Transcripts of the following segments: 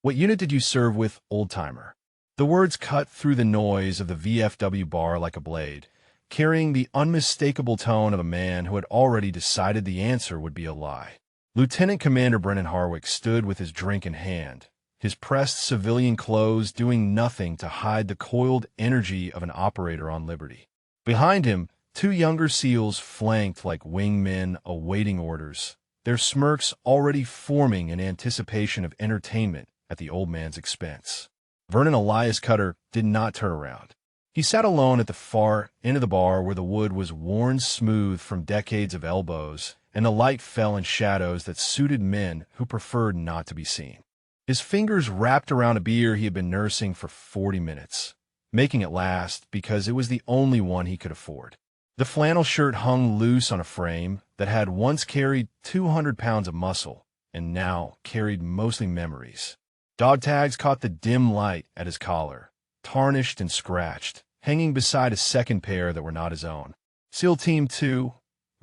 What unit did you serve with, old-timer? The words cut through the noise of the VFW bar like a blade, carrying the unmistakable tone of a man who had already decided the answer would be a lie. Lieutenant Commander Brennan Harwick stood with his drink in hand, his pressed civilian clothes doing nothing to hide the coiled energy of an operator on liberty. Behind him, two younger SEALs flanked like wingmen awaiting orders, their smirks already forming in anticipation of entertainment at the old man's expense. Vernon Elias Cutter did not turn around. He sat alone at the far end of the bar where the wood was worn smooth from decades of elbows, and the light fell in shadows that suited men who preferred not to be seen. His fingers wrapped around a beer he had been nursing for 40 minutes, making it last because it was the only one he could afford. The flannel shirt hung loose on a frame that had once carried 200 pounds of muscle and now carried mostly memories. Dog tags caught the dim light at his collar, tarnished and scratched, hanging beside a second pair that were not his own. "SEAL Team 2,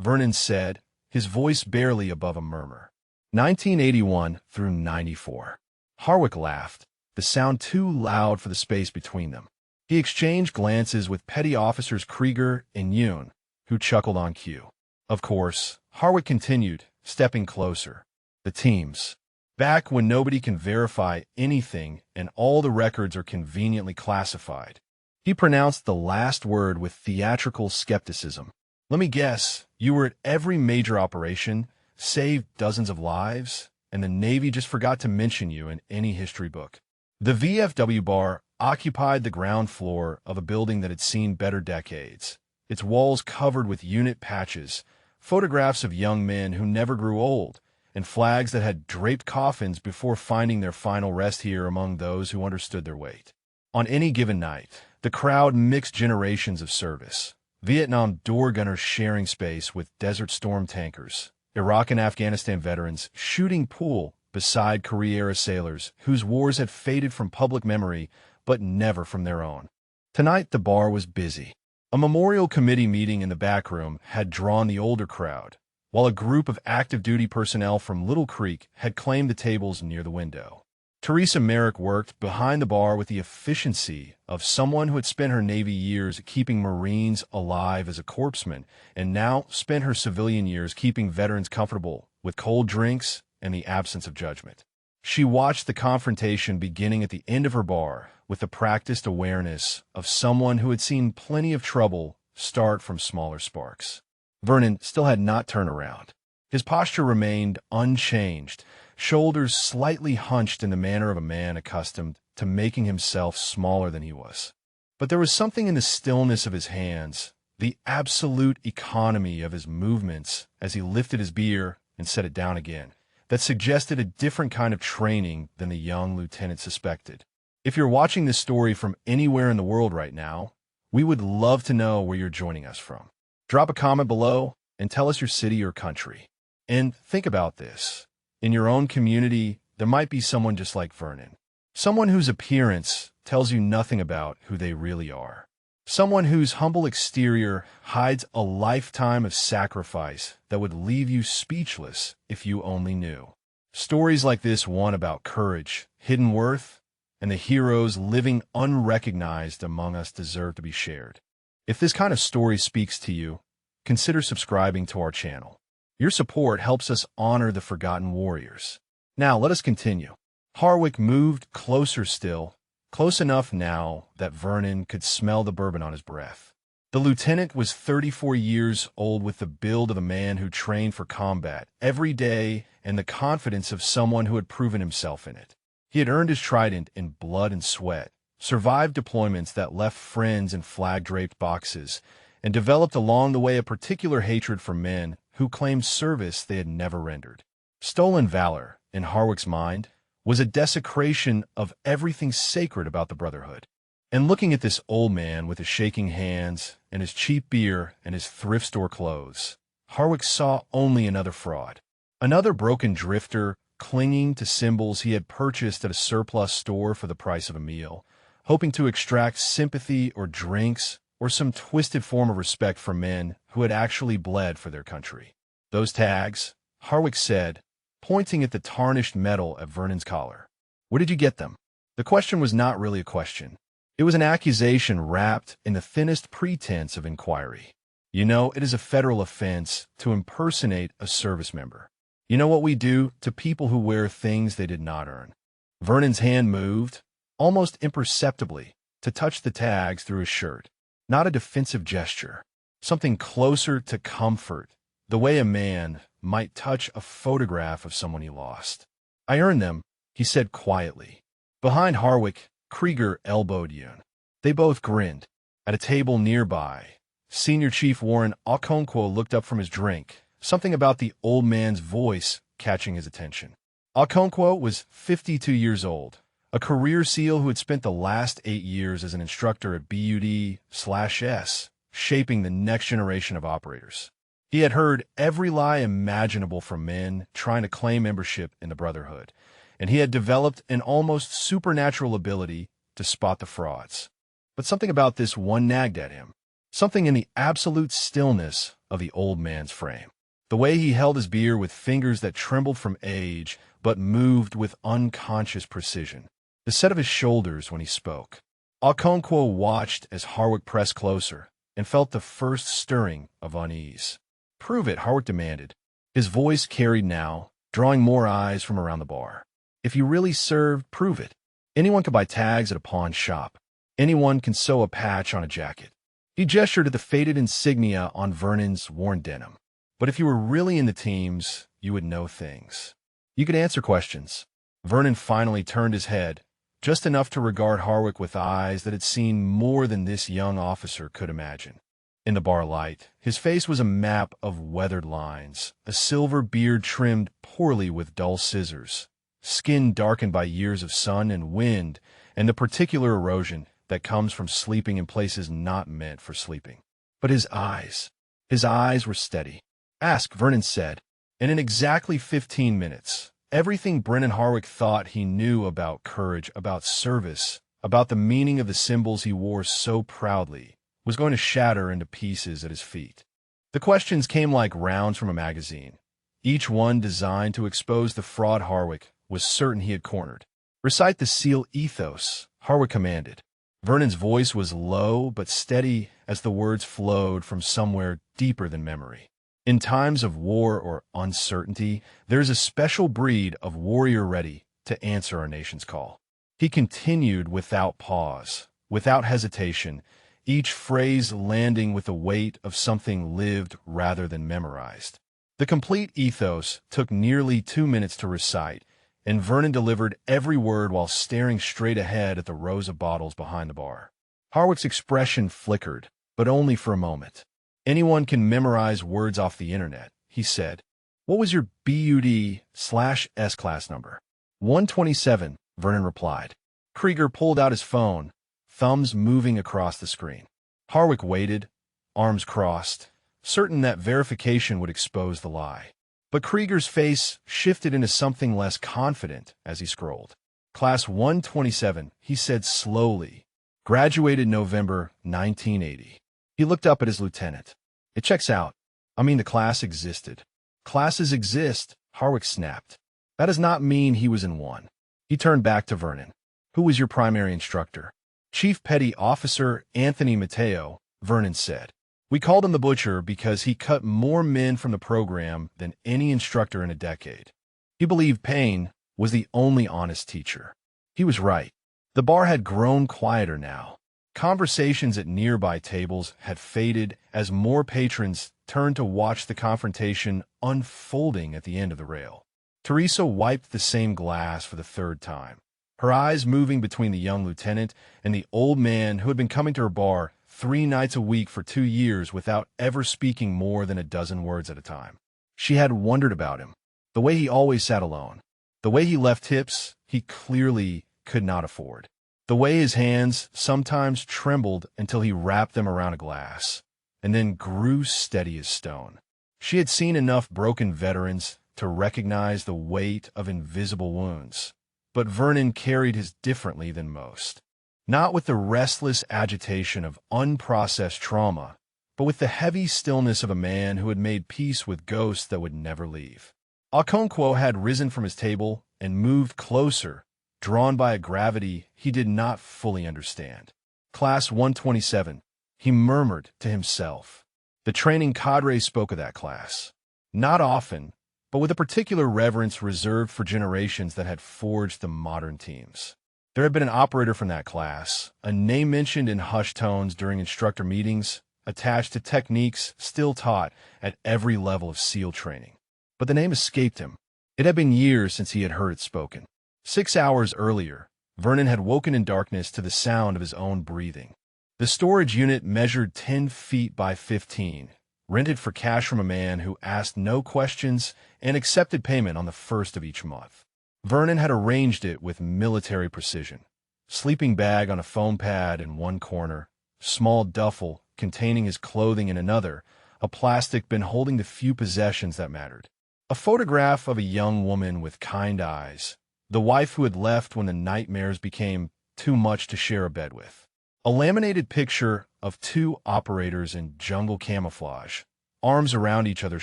Vernon said, his voice barely above a murmur. 1981 through 94. Harwick laughed, the sound too loud for the space between them. He exchanged glances with Petty Officers Krieger and Yoon, who chuckled on cue. Of course, Harwick continued, stepping closer. The teams. Back when nobody can verify anything and all the records are conveniently classified. He pronounced the last word with theatrical skepticism. Let me guess, you were at every major operation, saved dozens of lives, and the Navy just forgot to mention you in any history book. The VFW bar occupied the ground floor of a building that had seen better decades, its walls covered with unit patches, photographs of young men who never grew old, and flags that had draped coffins before finding their final rest here among those who understood their weight. On any given night, the crowd mixed generations of service. Vietnam door gunners sharing space with Desert Storm tankers, Iraq and Afghanistan veterans shooting pool beside Korea-era sailors whose wars had faded from public memory but never from their own. Tonight the bar was busy. A memorial committee meeting in the back room had drawn the older crowd, while a group of active duty personnel from Little Creek had claimed the tables near the window. Teresa Merrick worked behind the bar with the efficiency of someone who had spent her Navy years keeping Marines alive as a corpsman and now spent her civilian years keeping veterans comfortable with cold drinks and the absence of judgment. She watched the confrontation beginning at the end of her bar with the practiced awareness of someone who had seen plenty of trouble start from smaller sparks. Vernon still had not turned around. His posture remained unchanged, shoulders slightly hunched in the manner of a man accustomed to making himself smaller than he was. But there was something in the stillness of his hands, the absolute economy of his movements as he lifted his beer and set it down again, that suggested a different kind of training than the young lieutenant suspected. If you're watching this story from anywhere in the world right now, we would love to know where you're joining us from. Drop a comment below and tell us your city or country. And think about this. In your own community, there might be someone just like Vernon. Someone whose appearance tells you nothing about who they really are. Someone whose humble exterior hides a lifetime of sacrifice that would leave you speechless if you only knew. Stories like this one about courage, hidden worth, and the heroes living unrecognized among us deserve to be shared. If this kind of story speaks to you, consider subscribing to our channel. Your support helps us honor the forgotten warriors. Now, let us continue. Harwick moved closer still, close enough now that Vernon could smell the bourbon on his breath. The lieutenant was 34 years old with the build of a man who trained for combat every day and the confidence of someone who had proven himself in it. He had earned his trident in blood and sweat, survived deployments that left friends in flag-draped boxes, and developed along the way a particular hatred for men who claimed service they had never rendered. Stolen valor, in Harwick's mind, was a desecration of everything sacred about the Brotherhood. And looking at this old man with his shaking hands and his cheap beer and his thrift store clothes, Harwick saw only another fraud. Another broken drifter clinging to symbols he had purchased at a surplus store for the price of a meal, hoping to extract sympathy or drinks or some twisted form of respect from men who had actually bled for their country. Those tags, Harwick said, pointing at the tarnished metal at Vernon's collar, Where did you get them? The question was not really a question. It was an accusation wrapped in the thinnest pretense of inquiry. You know, it is a federal offense to impersonate a service member. You know what we do to people who wear things they did not earn. Vernon's hand moved, almost imperceptibly, to touch the tags through his shirt. Not a defensive gesture. Something closer to comfort, the way a man might touch a photograph of someone he lost. I earned them, he said quietly. Behind Harwick, Krieger elbowed Yoon. They both grinned. At a table nearby, Senior Chief Warren Okonkwo looked up from his drink, something about the old man's voice catching his attention. Okonkwo was 52 years old, a career SEAL who had spent the last 8 years as an instructor at BUD/S, shaping the next generation of operators. He had heard every lie imaginable from men trying to claim membership in the Brotherhood, and he had developed an almost supernatural ability to spot the frauds. But something about this one nagged at him, something in the absolute stillness of the old man's frame. The way he held his beer with fingers that trembled from age but moved with unconscious precision. The set of his shoulders when he spoke. Okonkwo watched as Harwick pressed closer and felt the first stirring of unease. Prove it, Harwick demanded. His voice carried now, drawing more eyes from around the bar. If you really served, prove it. Anyone can buy tags at a pawn shop. Anyone can sew a patch on a jacket. He gestured at the faded insignia on Vernon's worn denim. But if you were really in the teams, you would know things. You could answer questions. Vernon finally turned his head, just enough to regard Harwick with eyes that had seen more than this young officer could imagine. In the bar light, his face was a map of weathered lines, a silver beard trimmed poorly with dull scissors, skin darkened by years of sun and wind, and the particular erosion that comes from sleeping in places not meant for sleeping. But his eyes were steady. Ask, Vernon said, and in exactly 15 minutes, everything Brennan Harwick thought he knew about courage, about service, about the meaning of the symbols he wore so proudly, was going to shatter into pieces at his feet. The questions came like rounds from a magazine, each one designed to expose the fraud Harwick was certain he had cornered. Recite the SEAL ethos, Harwick commanded. Vernon's voice was low but steady as the words flowed from somewhere deeper than memory. In times of war or uncertainty, there is a special breed of warrior ready to answer our nation's call. He continued without pause, without hesitation, each phrase landing with the weight of something lived rather than memorized. The complete ethos took nearly 2 minutes to recite, and Vernon delivered every word while staring straight ahead at the rows of bottles behind the bar. Harwick's expression flickered, but only for a moment. Anyone can memorize words off the internet, he said. What was your BUD/S class number? 127, Vernon replied. Krieger pulled out his phone, thumbs moving across the screen. Harwick waited, arms crossed, certain that verification would expose the lie. But Krieger's face shifted into something less confident as he scrolled. Class 127, he said slowly. Graduated November 1980. He looked up at his lieutenant. It checks out. I mean, the class existed. Classes exist, Harwick snapped. That does not mean he was in one. He turned back to Vernon. Who was your primary instructor? Chief Petty Officer Anthony Mateo, Vernon said. We called him the Butcher because he cut more men from the program than any instructor in a decade. He believed Payne was the only honest teacher. He was right. The bar had grown quieter now. Conversations at nearby tables had faded as more patrons turned to watch the confrontation unfolding at the end of the rail. Teresa wiped the same glass for the third time, her eyes moving between the young lieutenant and the old man who had been coming to her bar 3 nights a week for 2 years without ever speaking more than a dozen words at a time. She had wondered about him, the way he always sat alone, the way he left tips he clearly could not afford, the way his hands sometimes trembled until he wrapped them around a glass, and then grew steady as stone. She had seen enough broken veterans to recognize the weight of invisible wounds, but Vernon carried his differently than most. Not with the restless agitation of unprocessed trauma, but with the heavy stillness of a man who had made peace with ghosts that would never leave. Okonkwo had risen from his table and moved closer, drawn by a gravity he did not fully understand. Class 127, he murmured to himself. The training cadre spoke of that class. Not often, but with a particular reverence reserved for generations that had forged the modern teams. There had been an operator from that class, a name mentioned in hushed tones during instructor meetings, attached to techniques still taught at every level of SEAL training. But the name escaped him. It had been years since he had heard it spoken. 6 hours earlier, Vernon had woken in darkness to the sound of his own breathing. The storage unit measured 10 feet by 15, rented for cash from a man who asked no questions and accepted payment on the first of each month. Vernon had arranged it with military precision. Sleeping bag on a foam pad in one corner, small duffel containing his clothing in another, a plastic bin holding the few possessions that mattered. A photograph of a young woman with kind eyes, the wife who had left when the nightmares became too much to share a bed with. A laminated picture of 2 operators in jungle camouflage, arms around each other's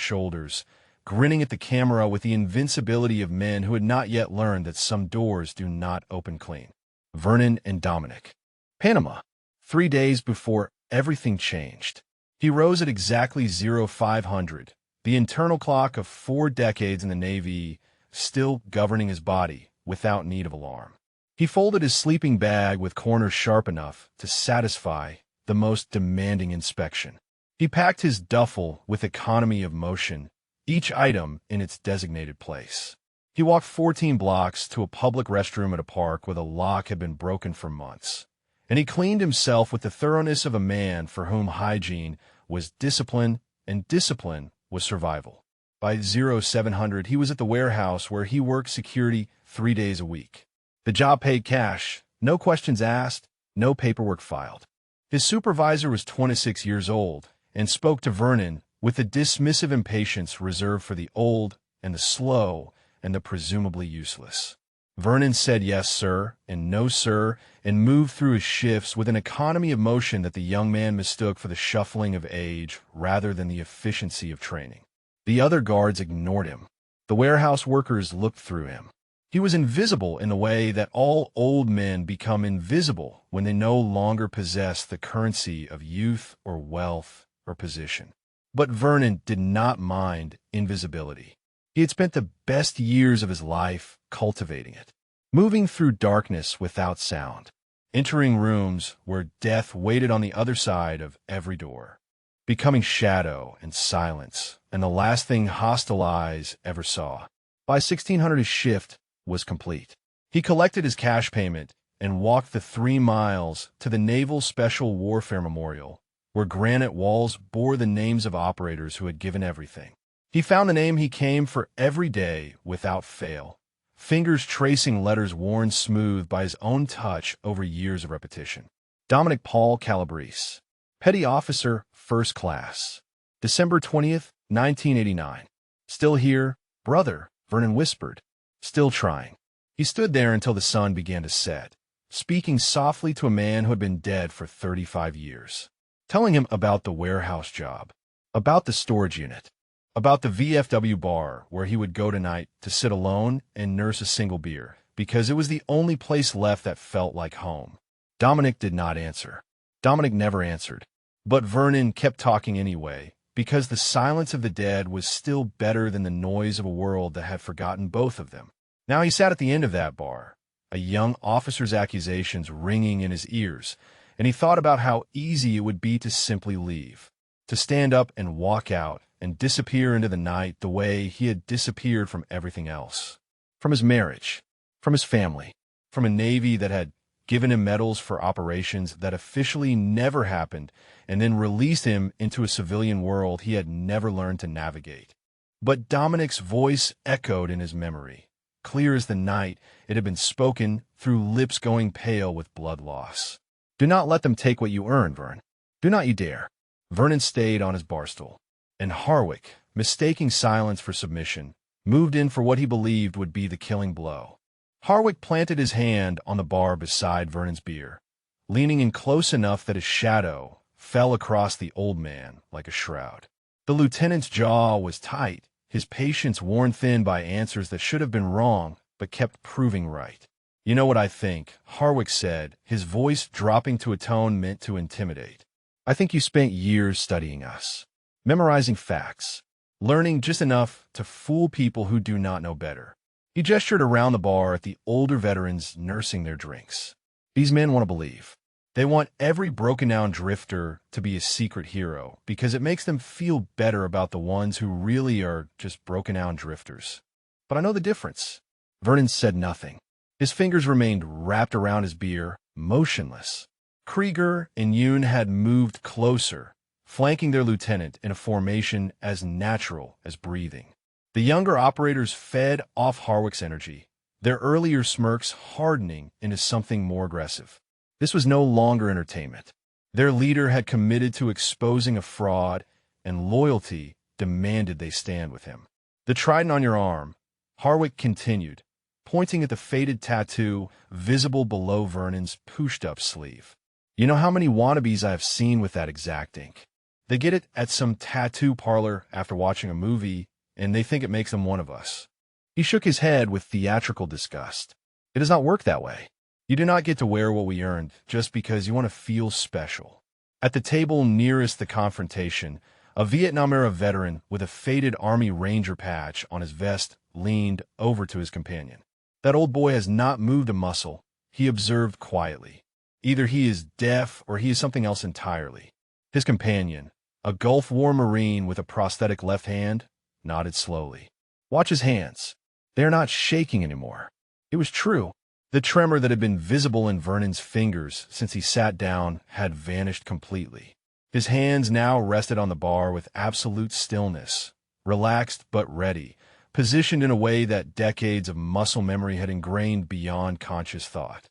shoulders, grinning at the camera with the invincibility of men who had not yet learned that some doors do not open clean. Vernon and Dominic. Panama. 3 days before everything changed. He rose at exactly 0500, the internal clock of 4 decades in the Navy still governing his body without need of alarm. He folded his sleeping bag with corners sharp enough to satisfy the most demanding inspection. He packed his duffel with economy of motion, each item in its designated place. He walked 14 blocks to a public restroom at a park where the lock had been broken for months, and he cleaned himself with the thoroughness of a man for whom hygiene was discipline and discipline was survival. By 0700, he was at the warehouse where he worked security 3 days a week. The job paid cash, no questions asked, no paperwork filed. His supervisor was 26 years old and spoke to Vernon with the dismissive impatience reserved for the old and the slow and the presumably useless. Vernon said yes, sir, and no, sir, and moved through his shifts with an economy of motion that the young man mistook for the shuffling of age rather than the efficiency of training. The other guards ignored him. The warehouse workers looked through him. He was invisible in the way that all old men become invisible when they no longer possess the currency of youth or wealth or position. But Vernon did not mind invisibility. He had spent the best years of his life cultivating it, moving through darkness without sound, entering rooms where death waited on the other side of every door, becoming shadow and silence, and the last thing hostile eyes ever saw. By 1600, his shift was complete. He collected his cash payment and walked the 3 miles to the Naval Special Warfare Memorial, where granite walls bore the names of operators who had given everything. He found the name he came for every day without fail, fingers tracing letters worn smooth by his own touch over years of repetition. Dominic Paul Calabrese, Petty Officer, First Class. December 20th, 1989. Still here, brother, Vernon whispered. Still trying. He stood there until the sun began to set, speaking softly to a man who had been dead for 35 years, telling him about the warehouse job, about the storage unit, about the VFW bar where he would go tonight to sit alone and nurse a single beer, because it was the only place left that felt like home. Dominic did not answer. Dominic never answered. But Vernon kept talking anyway, because the silence of the dead was still better than the noise of a world that had forgotten both of them. Now he sat at the end of that bar, a young officer's accusations ringing in his ears, and he thought about how easy it would be to simply leave, to stand up and walk out and disappear into the night the way he had disappeared from everything else, from his marriage, from his family, from a Navy that had given him medals for operations that officially never happened, and then released him into a civilian world he had never learned to navigate. But Dominic's voice echoed in his memory. Clear as the night, it had been spoken through lips going pale with blood loss. Do not let them take what you earn, Vern. Do not you dare. Vernon stayed on his barstool, and Harwick, mistaking silence for submission, moved in for what he believed would be the killing blow. Harwick planted his hand on the bar beside Vernon's beer, leaning in close enough that his shadow fell across the old man like a shroud. The lieutenant's jaw was tight, his patience worn thin by answers that should have been wrong but kept proving right. You know what I think, Harwick said, his voice dropping to a tone meant to intimidate. I think you spent years studying us, memorizing facts, learning just enough to fool people who do not know better. He gestured around the bar at the older veterans nursing their drinks. These men want to believe. They want every broken-down drifter to be a secret hero because it makes them feel better about the ones who really are just broken-down drifters. But I know the difference. Vernon said nothing. His fingers remained wrapped around his beer, motionless. Krieger and Yoon had moved closer, flanking their lieutenant in a formation as natural as breathing. The younger operators fed off Harwick's energy, their earlier smirks hardening into something more aggressive. This was no longer entertainment. Their leader had committed to exposing a fraud, and loyalty demanded they stand with him. The trident on your arm, Harwick continued, pointing at the faded tattoo visible below Vernon's pushed-up sleeve. You know how many wannabes I have seen with that exact ink? They get it at some tattoo parlor after watching a movie, and they think it makes them one of us. He shook his head with theatrical disgust. It does not work that way. You do not get to wear what we earned just because you want to feel special. At the table nearest the confrontation, a Vietnam-era veteran with a faded Army Ranger patch on his vest leaned over to his companion. That old boy has not moved a muscle, he observed quietly. Either he is deaf or he is something else entirely. His companion, a Gulf War Marine with a prosthetic left hand, nodded slowly. Watch his hands. They are not shaking anymore. It was true. The tremor that had been visible in Vernon's fingers since he sat down had vanished completely. His hands now rested on the bar with absolute stillness, relaxed but ready, positioned in a way that decades of muscle memory had ingrained beyond conscious thought.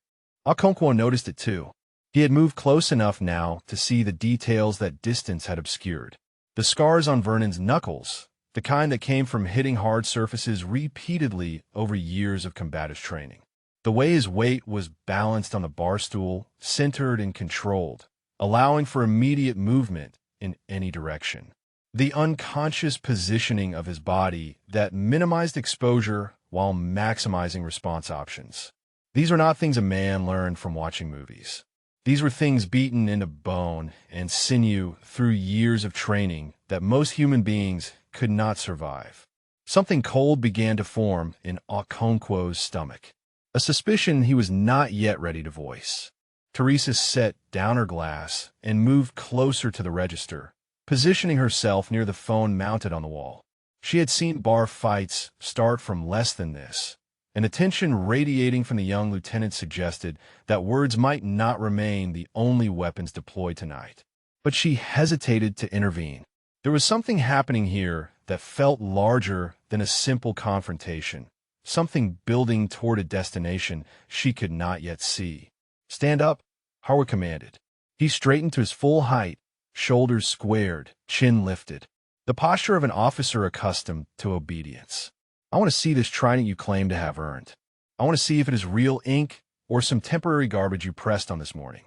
Okonkwo noticed it too. He had moved close enough now to see the details that distance had obscured. The scars on Vernon's knuckles, the kind that came from hitting hard surfaces repeatedly over years of combative training. The way his weight was balanced on the bar stool, centered and controlled, allowing for immediate movement in any direction. The unconscious positioning of his body that minimized exposure while maximizing response options. These are not things a man learned from watching movies. These were things beaten into bone and sinew through years of training that most human beings could not survive. Something cold began to form in Okonkwo's stomach. A suspicion he was not yet ready to voice. Teresa set down her glass and moved closer to the register, positioning herself near the phone mounted on the wall. She had seen bar fights start from less than this, and the tension radiating from the young lieutenant suggested that words might not remain the only weapons deployed tonight. But she hesitated to intervene. There was something happening here that felt larger than a simple confrontation. Something building toward a destination she could not yet see. Stand up, Harwick commanded. He straightened to his full height, shoulders squared, chin lifted. The posture of an officer accustomed to obedience. I want to see this trident you claim to have earned. I want to see if it is real ink or some temporary garbage you pressed on this morning.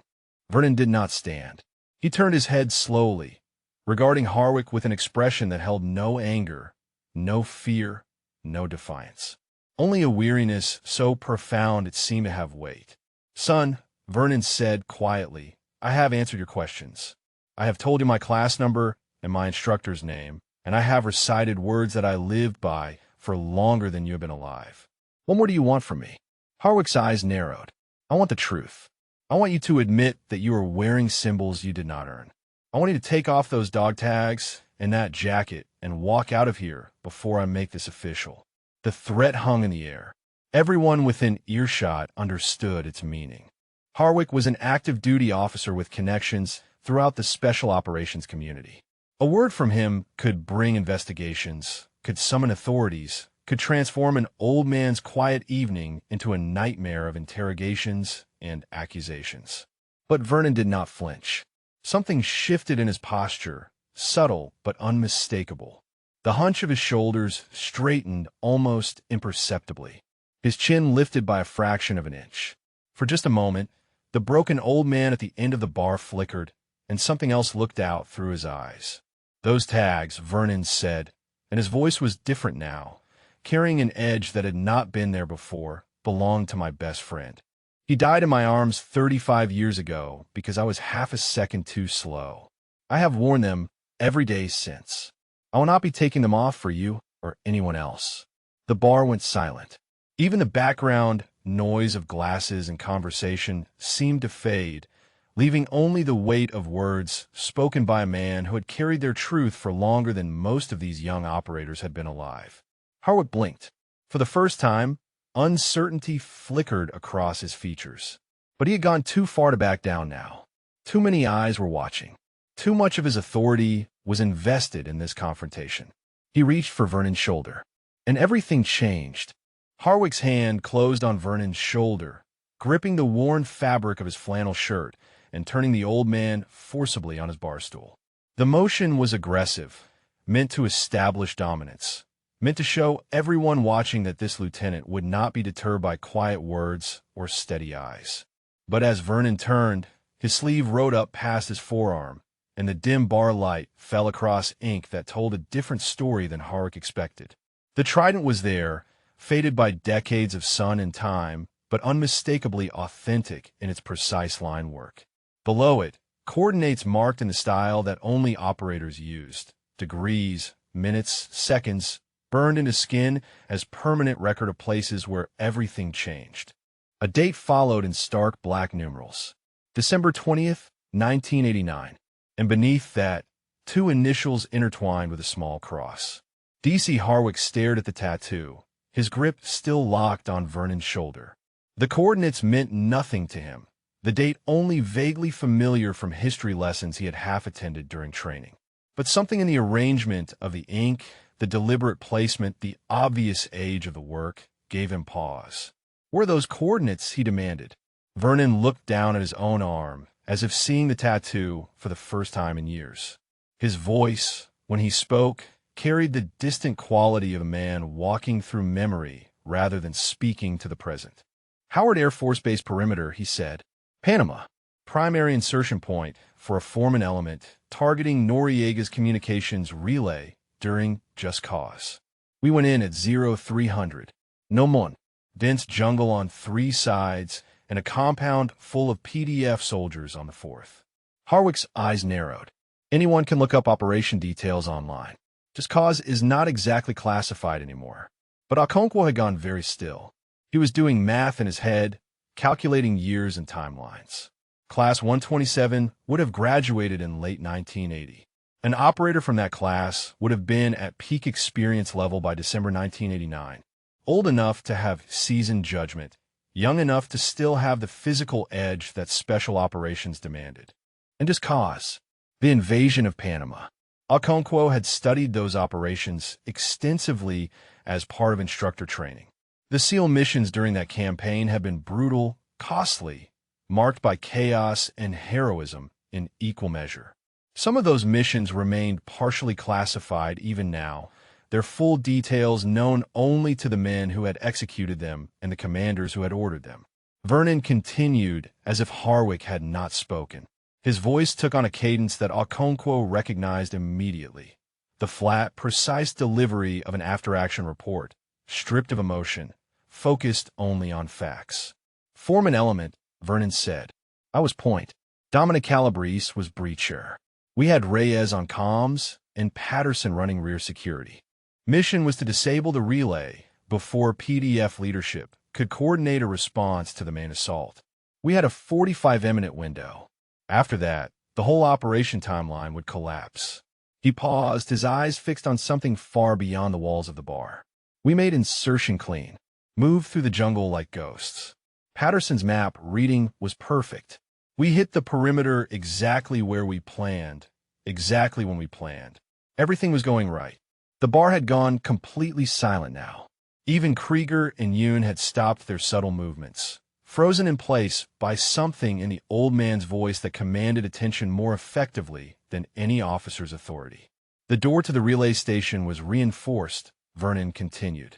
Vernon did not stand. He turned his head slowly, regarding Harwick with an expression that held no anger, no fear, no defiance. Only a weariness so profound it seemed to have weight. Son, Vernon said quietly, I have answered your questions. I have told you my class number and my instructor's name, and I have recited words that I lived by for longer than you have been alive. What more do you want from me? Harwick's eyes narrowed. I want the truth. I want you to admit that you are wearing symbols you did not earn. I want you to take off those dog tags and that jacket and walk out of here before I make this official. The threat hung in the air. Everyone within earshot understood its meaning. Harwick was an active duty officer with connections throughout the special operations community. A word from him could bring investigations, could summon authorities, could transform an old man's quiet evening into a nightmare of interrogations and accusations. But Vernon did not flinch. Something shifted in his posture, subtle but unmistakable. The hunch of his shoulders straightened almost imperceptibly, his chin lifted by a fraction of an inch. For just a moment, the broken old man at the end of the bar flickered, and something else looked out through his eyes. Those tags, Vernon said, and his voice was different now, carrying an edge that had not been there before, belonged to my best friend. He died in my arms 35 years ago because I was half a second too slow. I have worn them every day since. I will not be taking them off for you or anyone else." The bar went silent. Even the background noise of glasses and conversation seemed to fade, leaving only the weight of words spoken by a man who had carried their truth for longer than most of these young operators had been alive. Harwick blinked. For the first time, uncertainty flickered across his features. But he had gone too far to back down now. Too many eyes were watching. Too much of his authority was invested in this confrontation. He reached for Vernon's shoulder, and everything changed. Harwick's hand closed on Vernon's shoulder, gripping the worn fabric of his flannel shirt and turning the old man forcibly on his bar stool. The motion was aggressive, meant to establish dominance, meant to show everyone watching that this lieutenant would not be deterred by quiet words or steady eyes. But as Vernon turned, his sleeve rode up past his forearm, and the dim bar light fell across ink that told a different story than Harwick expected. The trident was there, faded by decades of sun and time, but unmistakably authentic in its precise line work. Below it, coordinates marked in the style that only operators used, degrees, minutes, seconds, burned into skin as permanent record of places where everything changed. A date followed in stark black numerals, December 20th, 1989, and beneath that, two initials intertwined with a small cross. D.C. Harwick stared at the tattoo, his grip still locked on Vernon's shoulder. The coordinates meant nothing to him, the date only vaguely familiar from history lessons he had half attended during training. But something in the arrangement of the ink, the deliberate placement, the obvious age of the work, gave him pause. "Where are those coordinates?" he demanded. Vernon looked down at his own arm, as if seeing the tattoo for the first time in years. His voice, when he spoke, carried the distant quality of a man walking through memory rather than speaking to the present. "Howard Air Force Base perimeter," he said. "Panama. Primary insertion point for a foreman element targeting Noriega's communications relay during Just Cause. We went in at 0300. No mon. Dense jungle on 3 sides and a compound full of PDF soldiers on the 4th. Harwick's eyes narrowed. Anyone can look up operation details online. Just Cause is not exactly classified anymore. But Okonkwo had gone very still. He was doing math in his head, calculating years and timelines. Class 127 would have graduated in late 1980. An operator from that class would have been at peak experience level by December 1989, old enough to have seasoned judgment, young enough to still have the physical edge that special operations demanded. And Just Cause, the invasion of Panama. Okonkwo had studied those operations extensively as part of instructor training. The SEAL missions during that campaign had been brutal, costly, marked by chaos and heroism in equal measure. Some of those missions remained partially classified even now, their full details known only to the men who had executed them and the commanders who had ordered them. Vernon continued as if Harwick had not spoken. His voice took on a cadence that Okonkwo recognized immediately. The flat, precise delivery of an after-action report, stripped of emotion, focused only on facts. "Foreman element," Vernon said. "I was point. Dominic Calabrese was breacher. We had Reyes on comms and Patterson running rear security. Mission was to disable the relay before PDF leadership could coordinate a response to the main assault. We had a 45-minute window. After that, the whole operation timeline would collapse." He paused, his eyes fixed on something far beyond the walls of the bar. "We made insertion clean, moved through the jungle like ghosts. Patterson's map reading was perfect. We hit the perimeter exactly where we planned, exactly when we planned. Everything was going right. The bar had gone completely silent now. Even Krieger and Yoon had stopped their subtle movements, frozen in place by something in the old man's voice that commanded attention more effectively than any officer's authority. The door to the relay station was reinforced, Vernon continued.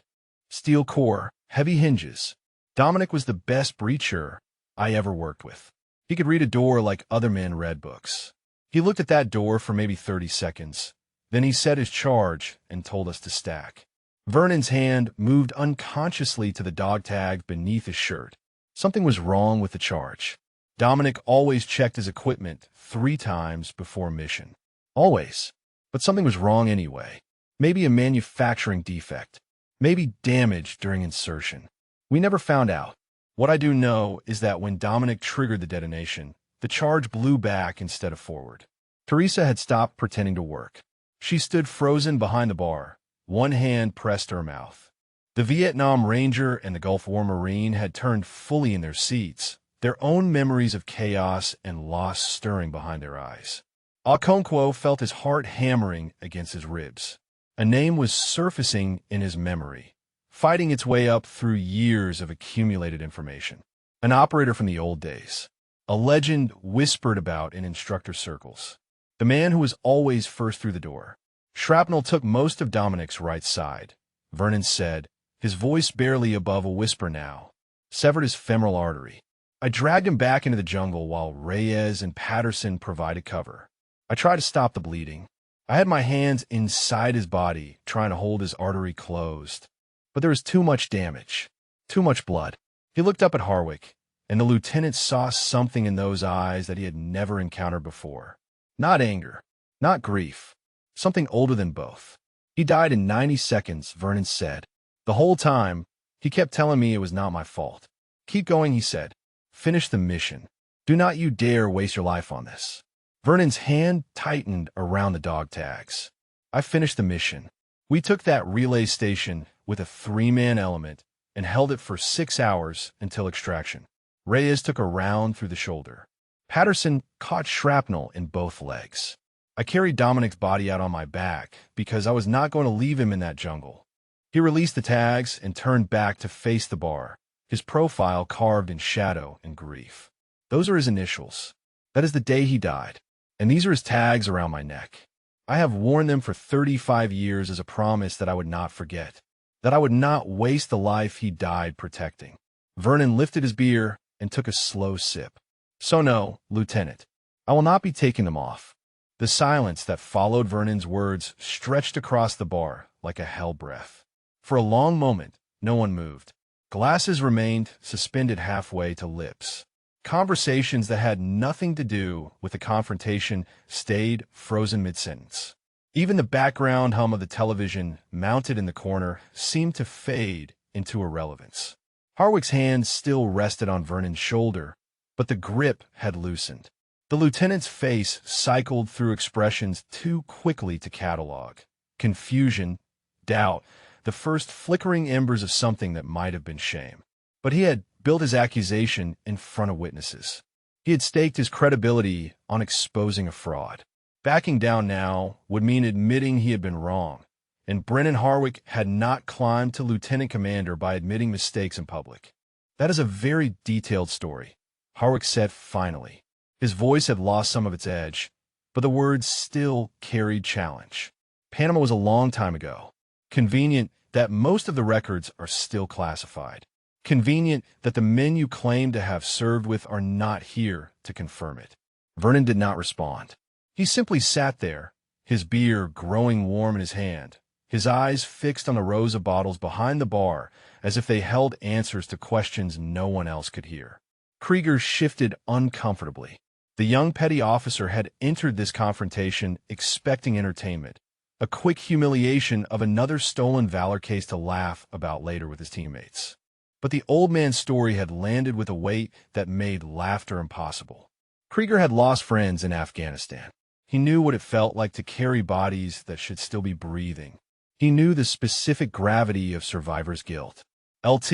Steel core, heavy hinges. Dominic was the best breacher I ever worked with. He could read a door like other men read books. He looked at that door for maybe 30 seconds. Then he set his charge and told us to stack. Vernon's hand moved unconsciously to the dog tag beneath his shirt. Something was wrong with the charge. Dominic always checked his equipment 3 times before mission. Always. But something was wrong anyway. Maybe a manufacturing defect. Maybe damage during insertion. We never found out. What I do know is that when Dominic triggered the detonation, the charge blew back instead of forward. Teresa had stopped pretending to work. She stood frozen behind the bar, one hand pressed to her mouth. The Vietnam Ranger and the Gulf War Marine had turned fully in their seats, their own memories of chaos and loss stirring behind their eyes. Okonkwo felt his heart hammering against his ribs. A name was surfacing in his memory, fighting its way up through years of accumulated information. An operator from the old days. A legend whispered about in instructor circles. The man who was always first through the door. Shrapnel took most of Dominic's right side, Vernon said, his voice barely above a whisper now. Severed his femoral artery. I dragged him back into the jungle while Reyes and Patterson provided cover. I tried to stop the bleeding. I had my hands inside his body, trying to hold his artery closed. But there was too much damage. Too much blood. He looked up at Harwick, and the lieutenant saw something in those eyes that he had never encountered before. Not anger. Not grief. Something older than both. He died in 90 seconds, Vernon said. The whole time, he kept telling me it was not my fault. Keep going, he said. Finish the mission. Do not you dare waste your life on this. Vernon's hand tightened around the dog tags. I finished the mission. We took that relay station with a 3-man element and held it for 6 hours until extraction. Reyes took a round through the shoulder. Patterson caught shrapnel in both legs. I carried Dominic's body out on my back because I was not going to leave him in that jungle. He released the tags and turned back to face the bar, his profile carved in shadow and grief. Those are his initials. That is the day he died, and these are his tags around my neck. I have worn them for 35 years as a promise that I would not forget, that I would not waste the life he died protecting. Vernon lifted his beer and took a slow sip. So no, Lieutenant, I will not be taking them off. The silence that followed Vernon's words stretched across the bar like a hell breath. For a long moment, no one moved. Glasses remained suspended halfway to lips. Conversations that had nothing to do with the confrontation stayed frozen mid-sentence. Even the background hum of the television mounted in the corner seemed to fade into irrelevance. Harwick's hand still rested on Vernon's shoulder, but the grip had loosened. The lieutenant's face cycled through expressions too quickly to catalog. Confusion, doubt, the first flickering embers of something that might have been shame. But he had built his accusation in front of witnesses. He had staked his credibility on exposing a fraud. Backing down now would mean admitting he had been wrong, and Brennan Harwick had not climbed to lieutenant commander by admitting mistakes in public. That is a very detailed story, Harwick said finally. His voice had lost some of its edge, but the words still carried challenge. Panama was a long time ago. Convenient that most of the records are still classified. Convenient that the men you claim to have served with are not here to confirm it. Vernon did not respond. He simply sat there, his beer growing warm in his hand, his eyes fixed on the rows of bottles behind the bar as if they held answers to questions no one else could hear. Krieger shifted uncomfortably. The young petty officer had entered this confrontation expecting entertainment, a quick humiliation of another stolen valor case to laugh about later with his teammates. But the old man's story had landed with a weight that made laughter impossible. Krieger had lost friends in Afghanistan. He knew what it felt like to carry bodies that should still be breathing. He knew the specific gravity of survivor's guilt. LT,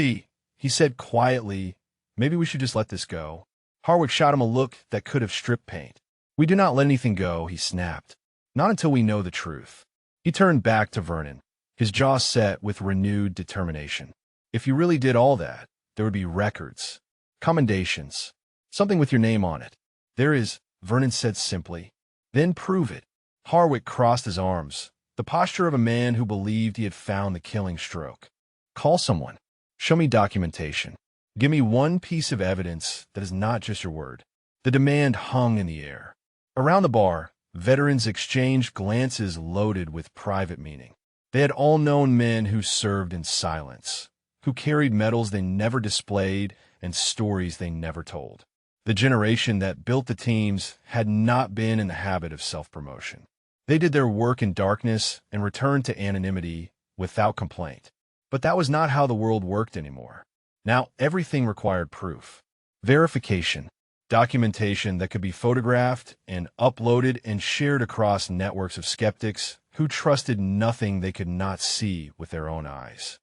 he said quietly, maybe we should just let this go. Harwick shot him a look that could have stripped paint. We do not let anything go, he snapped. Not until we know the truth. He turned back to Vernon, his jaw set with renewed determination. If you really did all that, there would be records, commendations, something with your name on it. There is, Vernon said simply. Then prove it. Harwick crossed his arms, the posture of a man who believed he had found the killing stroke. Call someone. Show me documentation. Give me one piece of evidence that is not just your word. The demand hung in the air. Around the bar, veterans exchanged glances loaded with private meaning. They had all known men who served in silence, who carried medals they never displayed and stories they never told. The generation that built the teams had not been in the habit of self-promotion. They did their work in darkness and returned to anonymity without complaint. But that was not how the world worked anymore. Now everything required proof, verification, documentation that could be photographed and uploaded and shared across networks of skeptics who trusted nothing they could not see with their own eyes.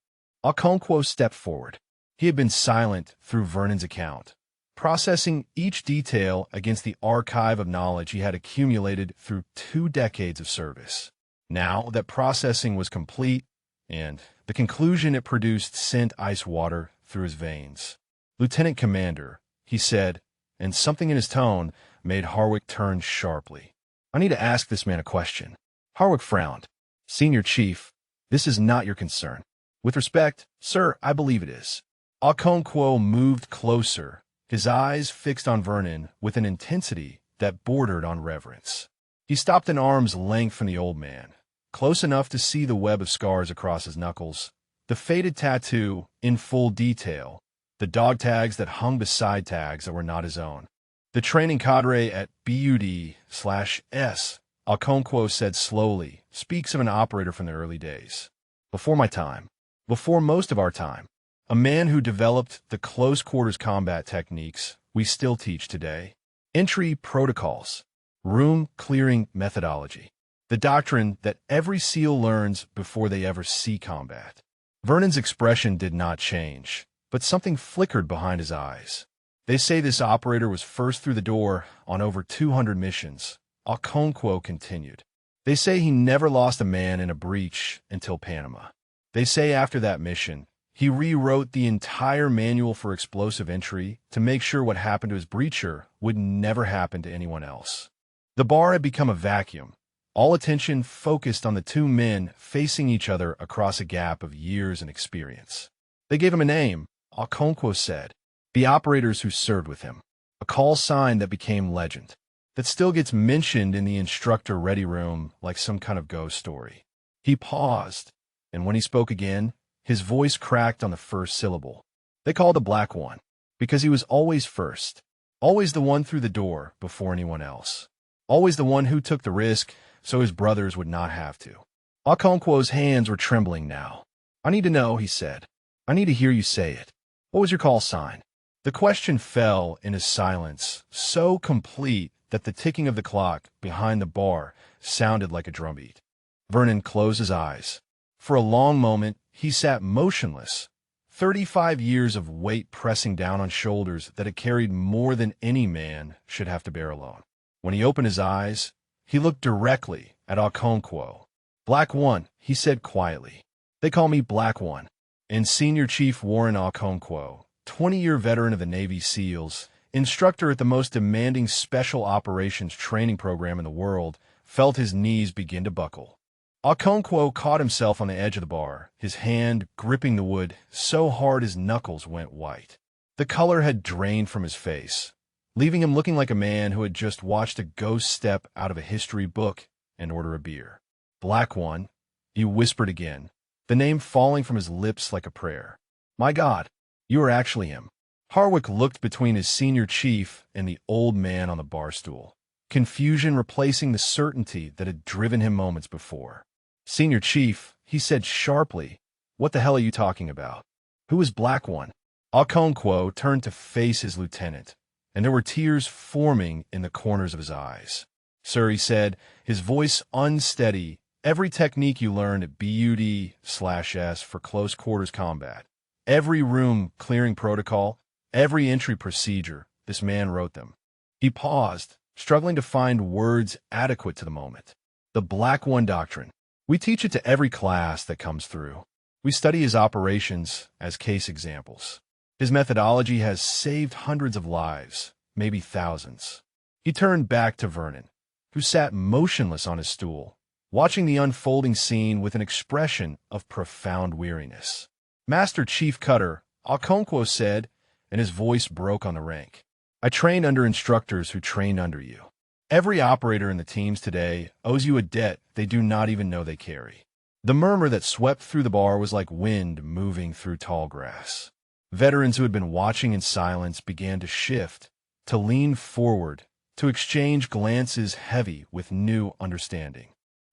Okonkwo stepped forward. He had been silent through Vernon's account, processing each detail against the archive of knowledge he had accumulated through 2 decades of service. Now that processing was complete, and the conclusion it produced sent ice water through his veins. "Lieutenant Commander," he said, and something in his tone made Harwick turn sharply. "I need to ask this man a question." Harwick frowned. "Senior Chief, this is not your concern." "With respect, sir, I believe it is." Okonkwo moved closer, his eyes fixed on Vernon with an intensity that bordered on reverence. He stopped an arm's length from the old man, close enough to see the web of scars across his knuckles, the faded tattoo in full detail, the dog tags that hung beside tags that were not his own. "The training cadre at BUD/S," Okonkwo said slowly, "speaks of an operator from the early days. Before my time, before most of our time, a man who developed the close-quarters combat techniques we still teach today, entry protocols, room-clearing methodology, the doctrine that every SEAL learns before they ever see combat." Vernon's expression did not change, but something flickered behind his eyes. "They say this operator was first through the door on over 200 missions," Okonkwo continued. "They say he never lost a man in a breach until Panama. They say after that mission, he rewrote the entire manual for explosive entry to make sure what happened to his breacher would never happen to anyone else." The bar had become a vacuum, all attention focused on the 2 men facing each other across a gap of years and experience. "They gave him a name," Okonkwo said. "The operators who served with him. A call sign that became legend, that still gets mentioned in the instructor ready room like some kind of ghost story." He paused, and when he spoke again, his voice cracked on the first syllable. "They called the Black One, because he was always first, always the one through the door before anyone else, always the one who took the risk so his brothers would not have to." Okonkwo's hands were trembling now. "I need to know," he said. "I need to hear you say it. What was your call sign?" The question fell in a silence so complete that the ticking of the clock behind the bar sounded like a drumbeat. Vernon closed his eyes. For a long moment, he sat motionless, 35 years of weight pressing down on shoulders that had carried more than any man should have to bear alone. When he opened his eyes, he looked directly at Okonkwo. "Black One," he said quietly. "They call me Black One." And Senior Chief Warren Okonkwo, 20-year veteran of the Navy SEALs, instructor at the most demanding special operations training program in the world, felt his knees begin to buckle. Okonkwo caught himself on the edge of the bar, his hand gripping the wood so hard his knuckles went white. The color had drained from his face, leaving him looking like a man who had just watched a ghost step out of a history book and order a beer. "Black One," he whispered again, the name falling from his lips like a prayer. "My God, you are actually him." Harwick looked between his senior chief and the old man on the bar stool, confusion replacing the certainty that had driven him moments before. "Senior Chief," he said sharply, "what the hell are you talking about? Who is Black One?" Okonkwo turned to face his lieutenant, and there were tears forming in the corners of his eyes. "Sir," he said, his voice unsteady, "every technique you learned at BUD/S for close quarters combat, every room clearing protocol, every entry procedure, this man wrote them." He paused, struggling to find words adequate to the moment. "The Black One doctrine. We teach it to every class that comes through. We study his operations as case examples. His methodology has saved hundreds of lives, maybe thousands." He turned back to Vernon, who sat motionless on his stool, watching the unfolding scene with an expression of profound weariness. "Master Chief Cutter," Okonkwo said, and his voice broke on the rank, "I trained under instructors who trained under you. Every operator in the teams today owes you a debt they do not even know they carry. The murmur that swept through the bar was like wind moving through tall grass. Veterans who had been watching in silence began to shift, to lean forward, to exchange glances heavy with new understanding.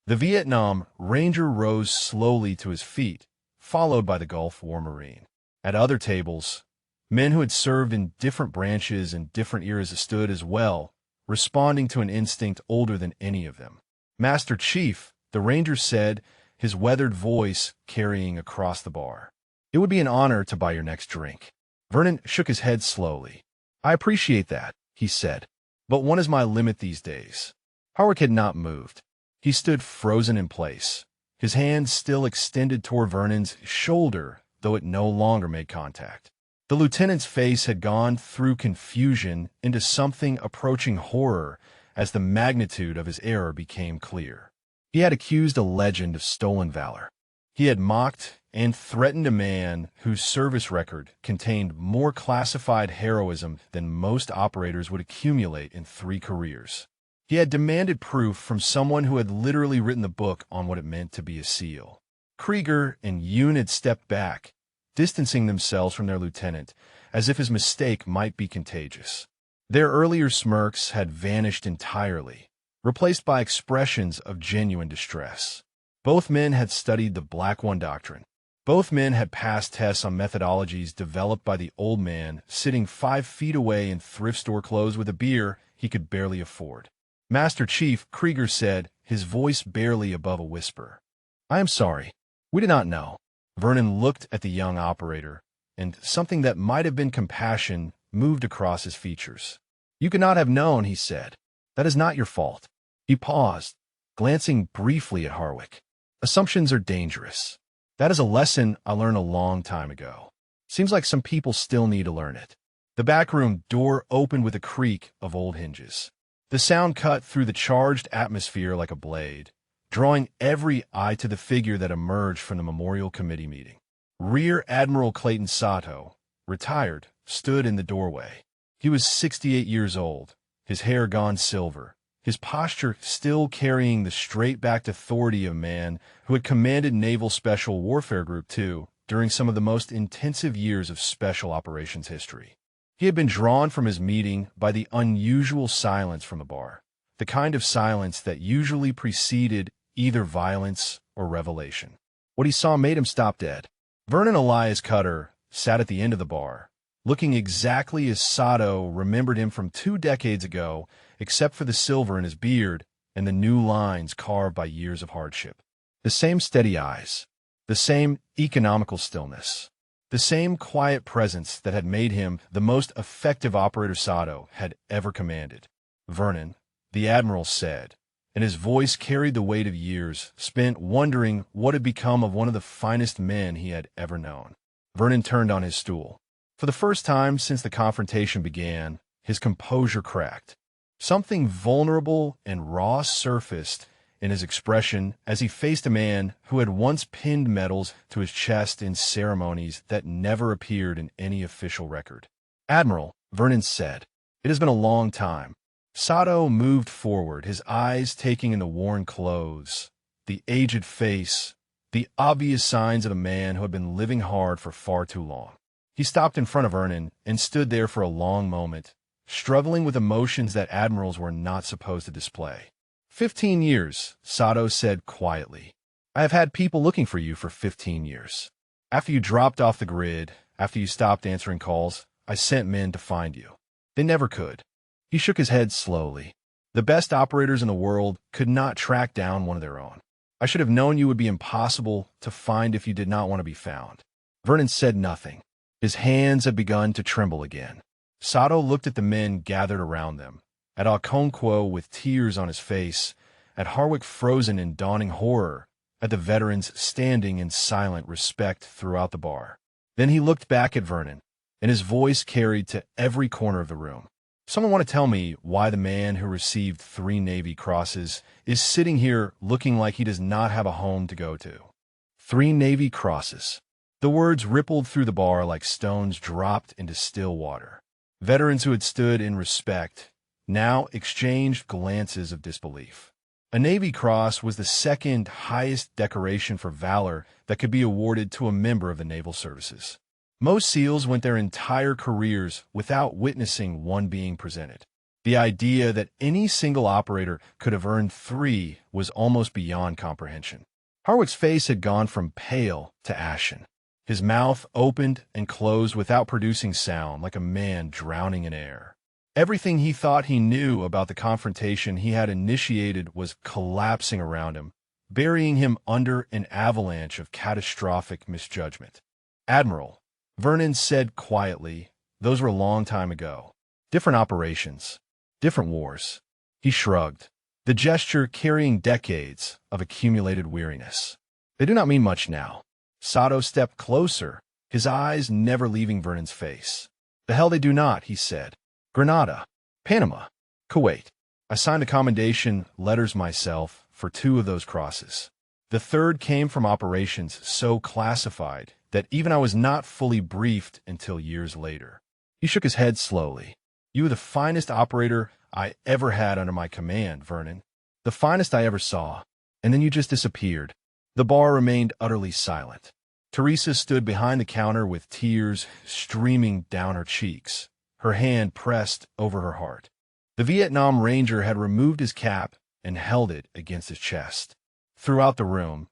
The Vietnam Ranger rose slowly to his feet, followed by the Gulf War Marine. At other tables, men who had served in different branches and different eras stood as well, responding to an instinct older than any of them. "Master Chief," the Ranger said, his weathered voice carrying across the bar. "It would be an honor to buy your next drink." Vernon shook his head slowly. "I appreciate that," he said, "but one is my limit these days." Harwick had not moved. He stood frozen in place, his hand still extended toward Vernon's shoulder, though it no longer made contact. The lieutenant's face had gone through confusion into something approaching horror as the magnitude of his error became clear. He had accused a legend of stolen valor. He had mocked and threatened a man whose service record contained more classified heroism than most operators would accumulate in 3 careers. He had demanded proof from someone who had literally written the book on what it meant to be a SEAL. Krieger and Yoon had stepped back, distancing themselves from their lieutenant, as if his mistake might be contagious. Their earlier smirks had vanished entirely, replaced by expressions of genuine distress. Both men had studied the Black One doctrine. Both men had passed tests on methodologies developed by the old man sitting 5 feet away in thrift store clothes with a beer he could barely afford. "Master Chief," Krieger said, his voice barely above a whisper. "I am sorry. We did not know." Vernon looked at the young operator, and something that might have been compassion moved across his features. "You could not have known," he said. "That is not your fault." He paused, glancing briefly at Harwick. "Assumptions are dangerous. That is a lesson I learned a long time ago. Seems like some people still need to learn it." The backroom door opened with a creak of old hinges. The sound cut through the charged atmosphere like a blade, drawing every eye to the figure that emerged from the Memorial Committee meeting. Rear Admiral Clayton Sato, retired, stood in the doorway. He was 68 years old, his hair gone silver, his posture still carrying the straight-backed authority of a man who had commanded Naval Special Warfare Group 2 during some of the most intensive years of special operations history. He had been drawn from his meeting by the unusual silence from the bar, the kind of silence that usually preceded either violence or revelation. What he saw made him stop dead. Vernon Elias Cutter sat at the end of the bar, looking exactly as Sato remembered him from 2 decades ago, except for the silver in his beard and the new lines carved by years of hardship. The same steady eyes, the same economical stillness, the same quiet presence that had made him the most effective operator Sato had ever commanded. "Vernon," the Admiral said, and his voice carried the weight of years spent wondering what had become of one of the finest men he had ever known. Vernon turned on his stool. For the first time since the confrontation began, his composure cracked. Something vulnerable and raw surfaced in his expression as he faced a man who had once pinned medals to his chest in ceremonies that never appeared in any official record. "Admiral," Vernon said, "it has been a long time." Sato moved forward, his eyes taking in the worn clothes, the aged face, the obvious signs of a man who had been living hard for far too long. He stopped in front of Vernon and stood there for a long moment, struggling with emotions that admirals were not supposed to display. 15 years, Sato said quietly. "I have had people looking for you for 15 years. After you dropped off the grid, after you stopped answering calls, I sent men to find you. They never could." He shook his head slowly. "The best operators in the world could not track down one of their own. I should have known you would be impossible to find if you did not want to be found." Vernon said nothing. His hands had begun to tremble again. Sato looked at the men gathered around them, at Okonkwo with tears on his face, at Harwick frozen in dawning horror, at the veterans standing in silent respect throughout the bar. Then he looked back at Vernon, and his voice carried to every corner of the room. "Someone want to tell me why the man who received 3 Navy crosses is sitting here looking like he does not have a home to go to?" 3 Navy crosses. The words rippled through the bar like stones dropped into still water. Veterans who had stood in respect now exchanged glances of disbelief. A Navy Cross was the second highest decoration for valor that could be awarded to a member of the naval services. Most SEALs went their entire careers without witnessing one being presented. The idea that any single operator could have earned 3 was almost beyond comprehension. Harwick's face had gone from pale to ashen. His mouth opened and closed without producing sound, like a man drowning in air. Everything he thought he knew about the confrontation he had initiated was collapsing around him, burying him under an avalanche of catastrophic misjudgment. "Admiral," Vernon said quietly, "those were a long time ago. Different operations, different wars." He shrugged, the gesture carrying decades of accumulated weariness. "They do not mean much now." Sato stepped closer, his eyes never leaving Vernon's face. "The hell they do not," he said. "Grenada, Panama, Kuwait. I signed the commendation letters myself for 2 of those crosses. The third came from operations so classified that even I was not fully briefed until years later." He shook his head slowly. "You were the finest operator I ever had under my command, Vernon. The finest I ever saw. And then you just disappeared." The bar remained utterly silent. Teresa stood behind the counter with tears streaming down her cheeks, her hand pressed over her heart. The Vietnam Ranger had removed his cap and held it against his chest. Throughout the room,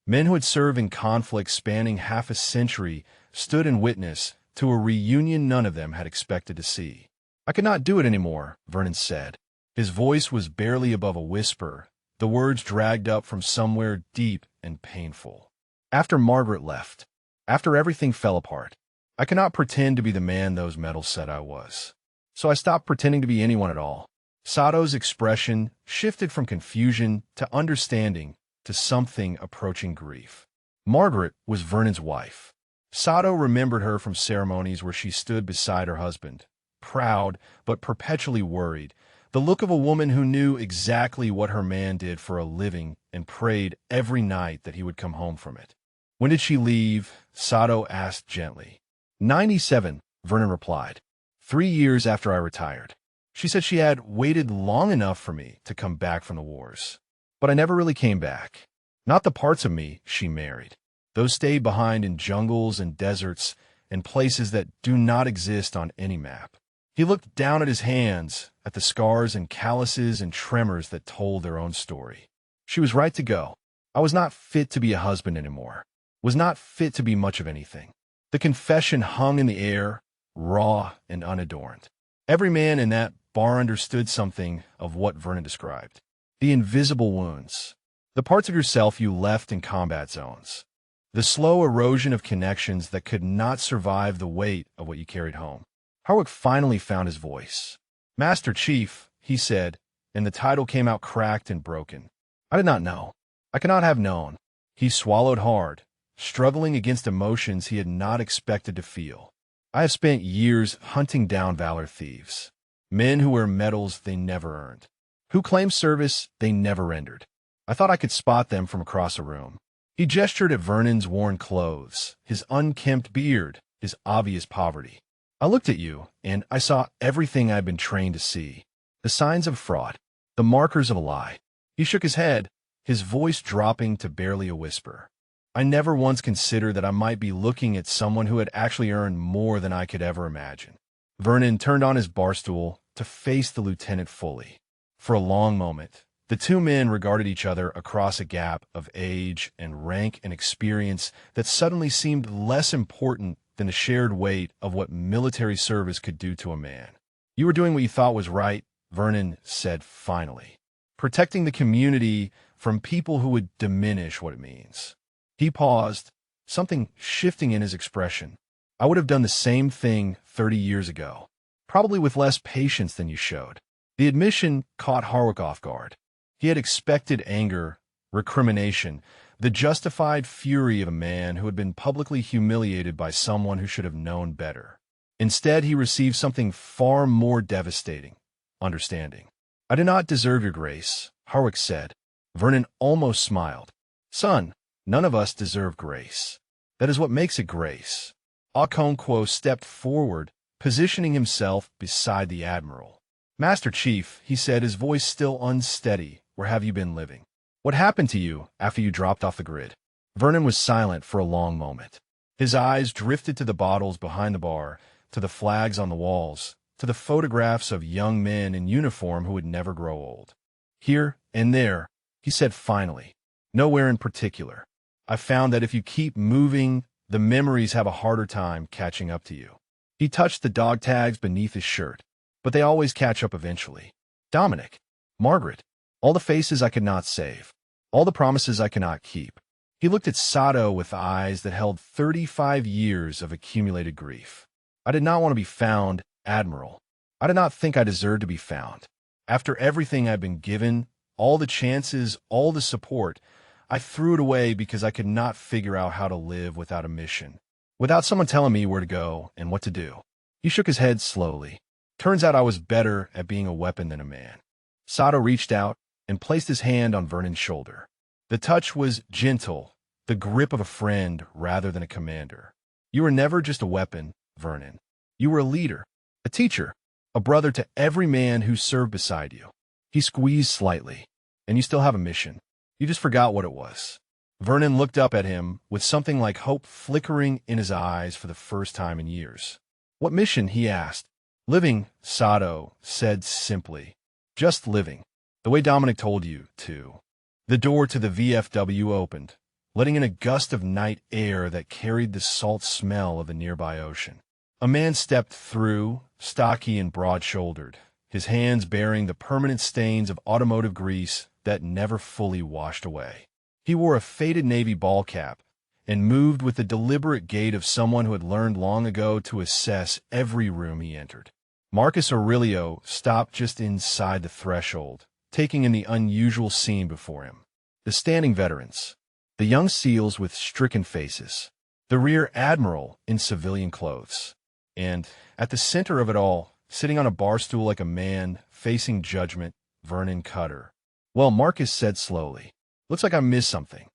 men who had served in conflicts spanning half a century stood in witness to a reunion none of them had expected to see. "I could not do it anymore," Vernon said. His voice was barely above a whisper, the words dragged up from somewhere deep and painful. "After Margaret left, after everything fell apart, I cannot pretend to be the man those medals said I was. So I stopped pretending to be anyone at all." Sato's expression shifted from confusion to understanding to something approaching grief. Margaret was Vernon's wife. Sato remembered her from ceremonies where she stood beside her husband, proud but perpetually worried, the look of a woman who knew exactly what her man did for a living and prayed every night that he would come home from it. "When did she leave?" Sato asked gently. 97, Vernon replied. 3 years after I retired. She said she had waited long enough for me to come back from the wars. But I never really came back. Not the parts of me she married. Those stayed behind in jungles and deserts and places that do not exist on any map. He looked down at his hands, at the scars and calluses and tremors that told their own story. She was right to go. I was not fit to be a husband anymore. Was not fit to be much of anything. The confession hung in the air, raw and unadorned. Every man in that bar understood something of what Vernon described. The invisible wounds. The parts of yourself you left in combat zones. The slow erosion of connections that could not survive the weight of what you carried home. Harwick finally found his voice. "Master Chief," he said, and the title came out cracked and broken. "I did not know. I could not have known." He swallowed hard, struggling against emotions he had not expected to feel. "I have spent years hunting down valor thieves. Men who wear medals they never earned. Who claim service they never rendered. I thought I could spot them from across a room." He gestured at Vernon's worn clothes, his unkempt beard, his obvious poverty. "I looked at you, and I saw everything I've been trained to see. The signs of fraud, the markers of a lie." He shook his head, his voice dropping to barely a whisper. "I never once considered that I might be looking at someone who had actually earned more than I could ever imagine." Vernon turned on his barstool to face the lieutenant fully. For a long moment, the 2 men regarded each other across a gap of age and rank and experience that suddenly seemed less important than the shared weight of what military service could do to a man. "You were doing what you thought was right," Vernon said finally. "Protecting the community from people who would diminish what it means." He paused, something shifting in his expression. "I would have done the same thing 30 years ago, probably with less patience than you showed." The admission caught Harwick off guard. He had expected anger, recrimination, the justified fury of a man who had been publicly humiliated by someone who should have known better. Instead, he received something far more devastating: understanding. "I do not deserve your grace," Harwick said. Vernon almost smiled. "Son, none of us deserve grace. That is what makes it grace." Okonkwo stepped forward, positioning himself beside the admiral. "Master Chief," he said, his voice still unsteady, where have you been living? What happened to you after you dropped off the grid? Vernon was silent for a long moment. His eyes drifted to the bottles behind the bar, to the flags on the walls, to the photographs of young men in uniform who would never grow old. Here and there, he said finally, nowhere in particular. I found that if you keep moving, the memories have a harder time catching up to you. He touched the dog tags beneath his shirt, but they always catch up eventually. Dominic, Margaret, all the faces I could not save, all the promises I cannot keep. He looked at Sato with eyes that held 35 years of accumulated grief. I did not want to be found, Admiral. I did not think I deserved to be found. After everything I'd been given, all the chances, all the support, I threw it away because I could not figure out how to live without a mission, without someone telling me where to go and what to do. He shook his head slowly. Turns out I was better at being a weapon than a man. Sato reached out and placed his hand on Vernon's shoulder. The touch was gentle, the grip of a friend rather than a commander. You were never just a weapon, Vernon. You were a leader, a teacher, a brother to every man who served beside you. He squeezed slightly. And you still have a mission. You just forgot what it was. Vernon looked up at him with something like hope flickering in his eyes for the first time in years. What mission? He asked. Living, Sato said simply. Just living. The way Dominic told you to. The door to the VFW opened, letting in a gust of night air that carried the salt smell of the nearby ocean. A man stepped through, stocky and broad-shouldered, his hands bearing the permanent stains of automotive grease that never fully washed away. He wore a faded navy ball cap and moved with the deliberate gait of someone who had learned long ago to assess every room he entered. Marcus Aurelio stopped just inside the threshold, taking in the unusual scene before him. The standing veterans, the young SEALs with stricken faces, the rear admiral in civilian clothes, and, at the center of it all, sitting on a bar stool like a man facing judgment, Vernon Cutter. Well, Marcus said slowly, looks like I missed something.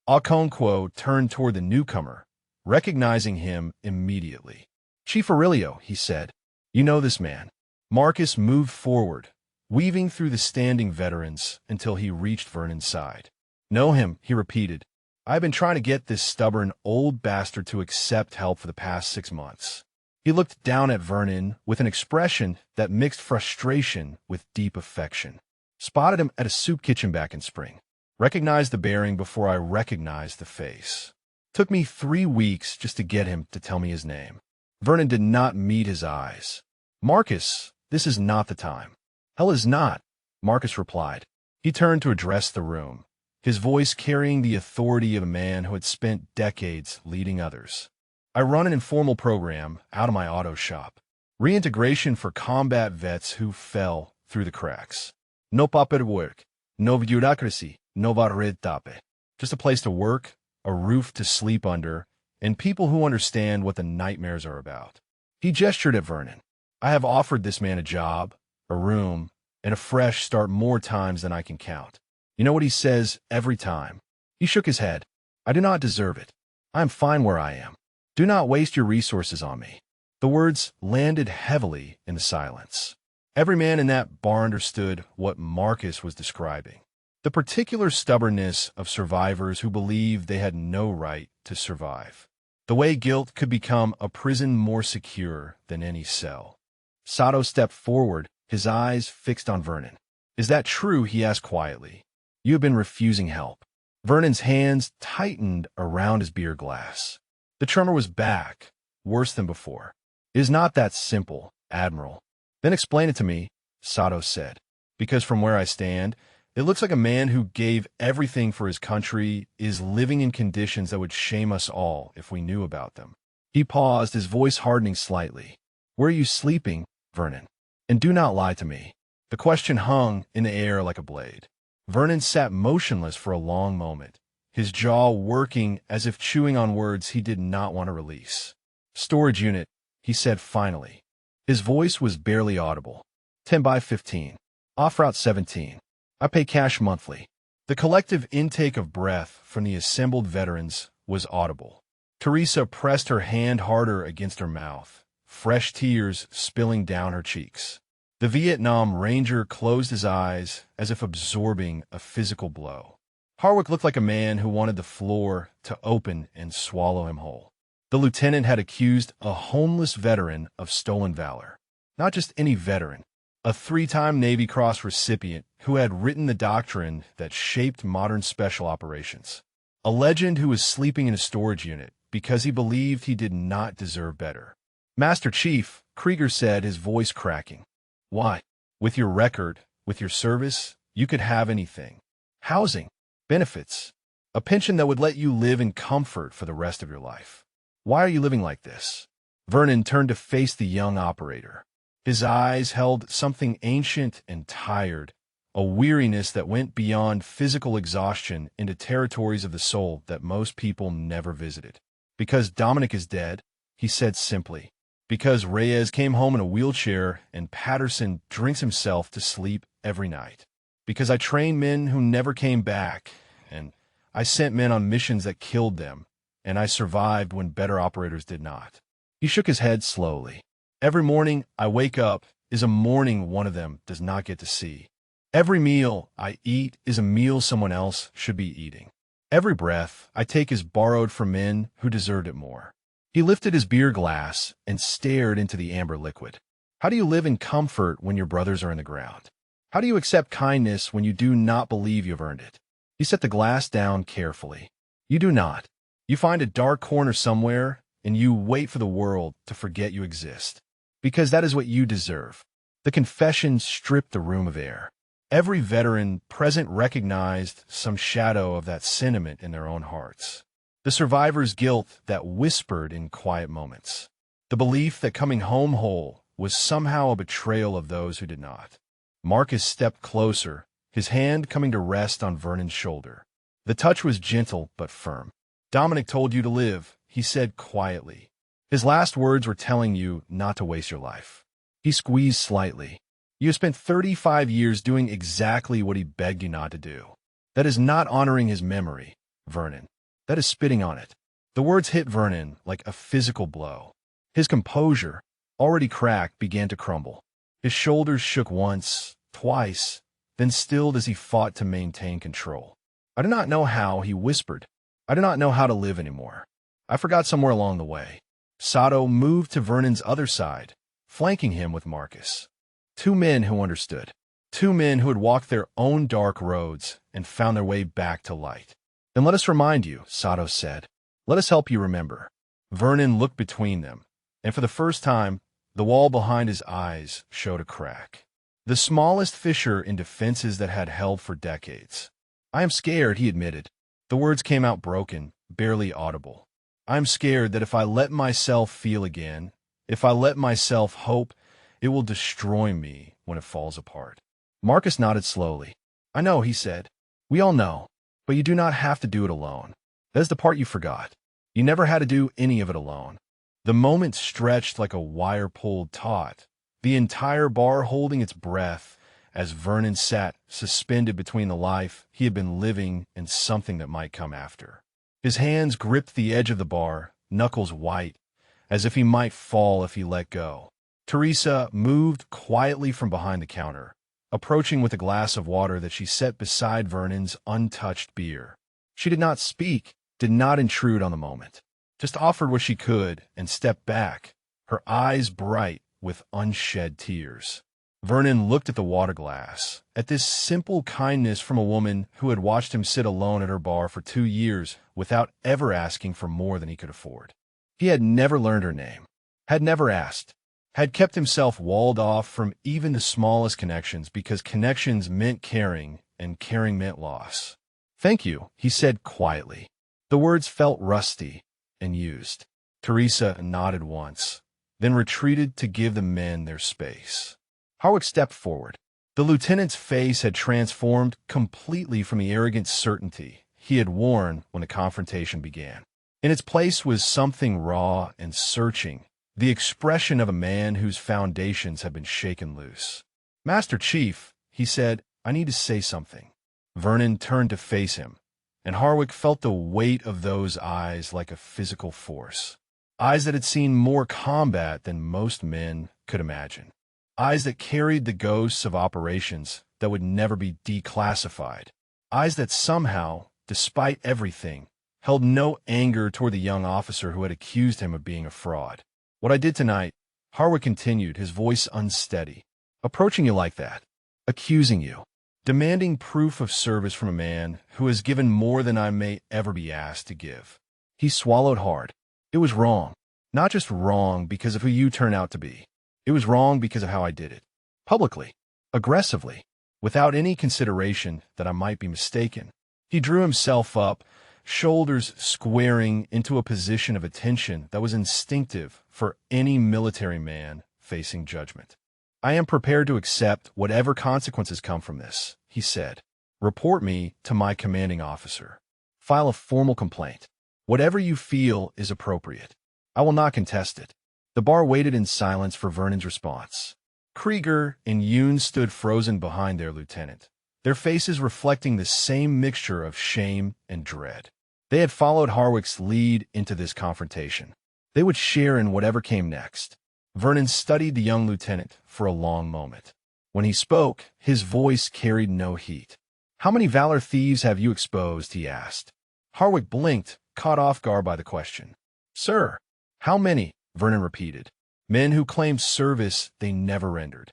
Okonkwo turned toward the newcomer, recognizing him immediately. Chief Aurelio, he said, you know this man. Marcus moved forward, weaving through the standing veterans until he reached Vernon's side. Know him, he repeated. I've been trying to get this stubborn old bastard to accept help for the past 6 months. He looked down at Vernon with an expression that mixed frustration with deep affection. Spotted him at a soup kitchen back in spring. Recognized the bearing before I recognized the face. Took me 3 weeks just to get him to tell me his name. Vernon did not meet his eyes. Marcus, this is not the time. Hell is not, Marcus replied. He turned to address the room, his voice carrying the authority of a man who had spent decades leading others. I run an informal program out of my auto shop. Reintegration for combat vets who fell through the cracks. No paperwork, no bureaucracy, no red tape. Just a place to work, a roof to sleep under, and people who understand what the nightmares are about. He gestured at Vernon. I have offered this man a job, a room, and a fresh start more times than I can count. You know what he says every time? He shook his head. I do not deserve it. I am fine where I am. Do not waste your resources on me. The words landed heavily in the silence. Every man in that bar understood what Marcus was describing. The particular stubbornness of survivors who believed they had no right to survive. The way guilt could become a prison more secure than any cell. Sato stepped forward, his eyes fixed on Vernon. Is that true? He asked quietly. You have been refusing help. Vernon's hands tightened around his beer glass. The tremor was back, worse than before. It is not that simple, Admiral. Then explain it to me, Sato said. Because from where I stand, it looks like a man who gave everything for his country is living in conditions that would shame us all if we knew about them. He paused, his voice hardening slightly. Where are you sleeping, Vernon? And do not lie to me. The question hung in the air like a blade. Vernon sat motionless for a long moment, his jaw working as if chewing on words he did not want to release. Storage unit, he said finally. His voice was barely audible. 10 by 15. Off Route 17. I pay cash monthly. The collective intake of breath from the assembled veterans was audible. Teresa pressed her hand harder against her mouth, fresh tears spilling down her cheeks. The Vietnam Ranger closed his eyes as if absorbing a physical blow. Harwick looked like a man who wanted the floor to open and swallow him whole. The lieutenant had accused a homeless veteran of stolen valor. Not just any veteran, a 3-time Navy Cross recipient who had written the doctrine that shaped modern special operations. A legend who was sleeping in a storage unit because he believed he did not deserve better. Master Chief, Krieger said, his voice cracking. Why? With your record, with your service, you could have anything. Housing, benefits, a pension that would let you live in comfort for the rest of your life. Why are you living like this? Vernon turned to face the young operator. His eyes held something ancient and tired, a weariness that went beyond physical exhaustion into territories of the soul that most people never visited. Because Dominic is dead, he said simply. Because Reyes came home in a wheelchair and Patterson drinks himself to sleep every night. Because I trained men who never came back, and I sent men on missions that killed them, and I survived when better operators did not. He shook his head slowly. Every morning I wake up is a morning one of them does not get to see. Every meal I eat is a meal someone else should be eating. Every breath I take is borrowed from men who deserved it more. He lifted his beer glass and stared into the amber liquid. How do you live in comfort when your brothers are in the ground? How do you accept kindness when you do not believe you've earned it? He set the glass down carefully. You do not. You find a dark corner somewhere, and you wait for the world to forget you exist. Because that is what you deserve. The confession stripped the room of air. Every veteran present recognized some shadow of that sentiment in their own hearts. The survivor's guilt that whispered in quiet moments. The belief that coming home whole was somehow a betrayal of those who did not. Marcus stepped closer, his hand coming to rest on Vernon's shoulder. The touch was gentle but firm. Dominic told you to live, he said quietly. His last words were telling you not to waste your life. He squeezed slightly. You have spent 35 years doing exactly what he begged you not to do. That is not honoring his memory, Vernon. That is spitting on it. The words hit Vernon like a physical blow. His composure, already cracked, began to crumble. His shoulders shook once, twice, then stilled as he fought to maintain control. I do not know how, he whispered. I do not know how to live anymore. I forgot somewhere along the way. Sato moved to Vernon's other side, flanking him with Marcus. 2 men who understood. 2 men who had walked their own dark roads and found their way back to light. Then let us remind you, Sato said. Let us help you remember. Vernon looked between them, and for the first time, the wall behind his eyes showed a crack. The smallest fissure in defenses that had held for decades. I am scared, he admitted. The words came out broken, barely audible. I am scared that if I let myself feel again, if I let myself hope, it will destroy me when it falls apart. Marcus nodded slowly. I know, he said. We all know. But you do not have to do it alone. That is the part you forgot. You never had to do any of it alone. The moment stretched like a wire-pulled taut, the entire bar holding its breath as Vernon sat suspended between the life he had been living and something that might come after. His hands gripped the edge of the bar, knuckles white, as if he might fall if he let go. Teresa moved quietly from behind the counter, approaching with a glass of water that she set beside Vernon's untouched beer. She did not speak, did not intrude on the moment, just offered what she could and stepped back, her eyes bright with unshed tears. Vernon looked at the water glass, at this simple kindness from a woman who had watched him sit alone at her bar for 2 years without ever asking for more than he could afford. He had never learned her name, had never asked, had kept himself walled off from even the smallest connections because connections meant caring and caring meant loss. Thank you, he said quietly. The words felt rusty and used. Teresa nodded once, then retreated to give the men their space. Harwick stepped forward. The lieutenant's face had transformed completely from the arrogant certainty he had worn when the confrontation began. In its place was something raw and searching, the expression of a man whose foundations had been shaken loose. Master Chief, he said, I need to say something. Vernon turned to face him, and Harwick felt the weight of those eyes like a physical force. Eyes that had seen more combat than most men could imagine. eyes that carried the ghosts of operations that would never be declassified, eyes that somehow, despite everything, held no anger toward the young officer who had accused him of being a fraud. What I did tonight, Harwick continued, his voice unsteady, approaching you like that, accusing you, demanding proof of service from a man who has given more than I may ever be asked to give. He swallowed hard. It was wrong. Not just wrong because of who you turn out to be. It was wrong because of how I did it. Publicly. Aggressively. Without any consideration that I might be mistaken. He drew himself up, shoulders squaring into a position of attention that was instinctive for any military man facing judgment. I am prepared to accept whatever consequences come from this, he said. Report me to my commanding officer. File a formal complaint. Whatever you feel is appropriate. I will not contest it. The bar waited in silence for Vernon's response. Krieger and Yoon stood frozen behind their lieutenant, their faces reflecting the same mixture of shame and dread. They had followed Harwick's lead into this confrontation. They would share in whatever came next. Vernon studied the young lieutenant for a long moment. When he spoke, his voice carried no heat. "How many valor thieves have you exposed?" he asked. Harwick blinked, caught off guard by the question. "Sir, how many?" Vernon repeated. "Men who claimed service they never rendered,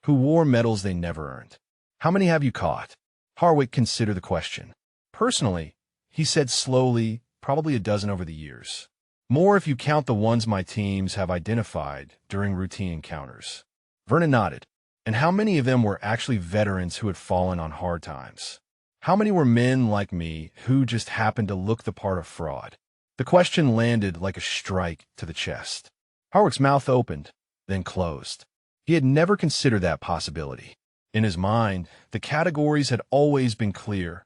who wore medals they never earned. How many have you caught?" Harwick considered the question. "Personally," he said slowly, "probably a dozen over the years. More if you count the ones my teams have identified during routine encounters." Vernon nodded. "And how many of them were actually veterans who had fallen on hard times? How many were men like me who just happened to look the part of fraud?" The question landed like a strike to the chest. Harwick's mouth opened, then closed. He had never considered that possibility. In his mind, the categories had always been clear.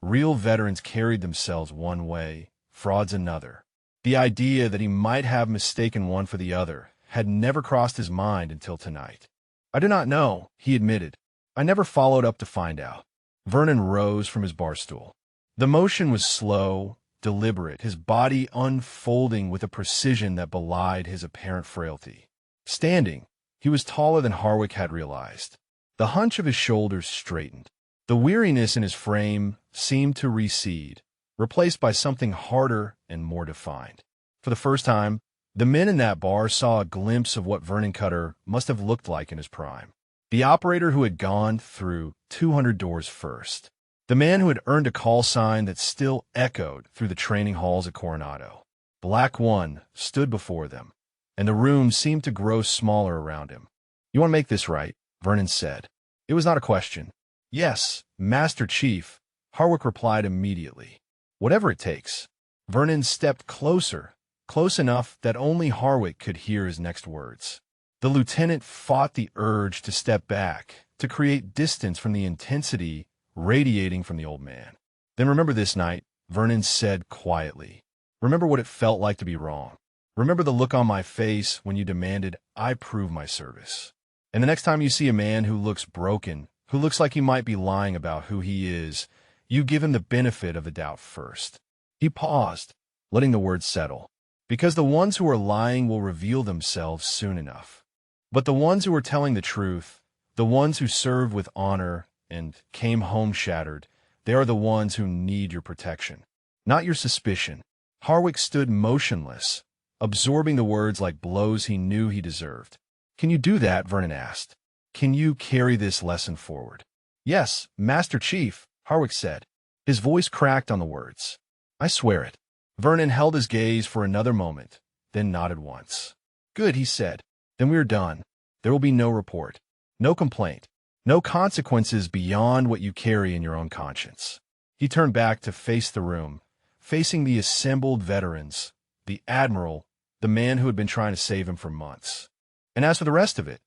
Real veterans carried themselves one way, frauds another. The idea that he might have mistaken one for the other had never crossed his mind until tonight. "I do not know," he admitted. "I never followed up to find out." Vernon rose from his bar stool. The motion was slow, deliberate, his body unfolding with a precision that belied his apparent frailty. Standing, he was taller than Harwick had realized. The hunch of his shoulders straightened. The weariness in his frame seemed to recede, replaced by something harder and more defined. For the first time, the men in that bar saw a glimpse of what Vernon Cutter must have looked like in his prime. The operator who had gone through 200 doors first. The man who had earned a call sign that still echoed through the training halls at Coronado. Black One stood before them, and the room seemed to grow smaller around him. "You want to make this right," Vernon said. It was not a question. "Yes, Master Chief," Harwick replied immediately. "Whatever it takes." Vernon stepped closer, close enough that only Harwick could hear his next words. The lieutenant fought the urge to step back, to create distance from the intensity radiating from the old man. "Then remember this night," Vernon said quietly. "Remember what it felt like to be wrong. Remember the look on my face when you demanded I prove my service. And the next time you see a man who looks broken, who looks like he might be lying about who he is, you give him the benefit of the doubt first." He paused, letting the words settle. "Because the ones who are lying will reveal themselves soon enough. But the ones who are telling the truth, the ones who served with honor and came home shattered, they are the ones who need your protection, not your suspicion." Harwick stood motionless, absorbing the words like blows he knew he deserved. "Can you do that?" Vernon asked. "Can you carry this lesson forward?" "Yes, Master Chief," Harwick said. His voice cracked on the words. "I swear it." Vernon held his gaze for another moment, then nodded once. "Good," he said. "Then we are done. There will be no report, no complaint, no consequences beyond what you carry in your own conscience." He turned back to face the room, facing the assembled veterans, the admiral, the man who had been trying to save him for months. "And as for the rest of it,"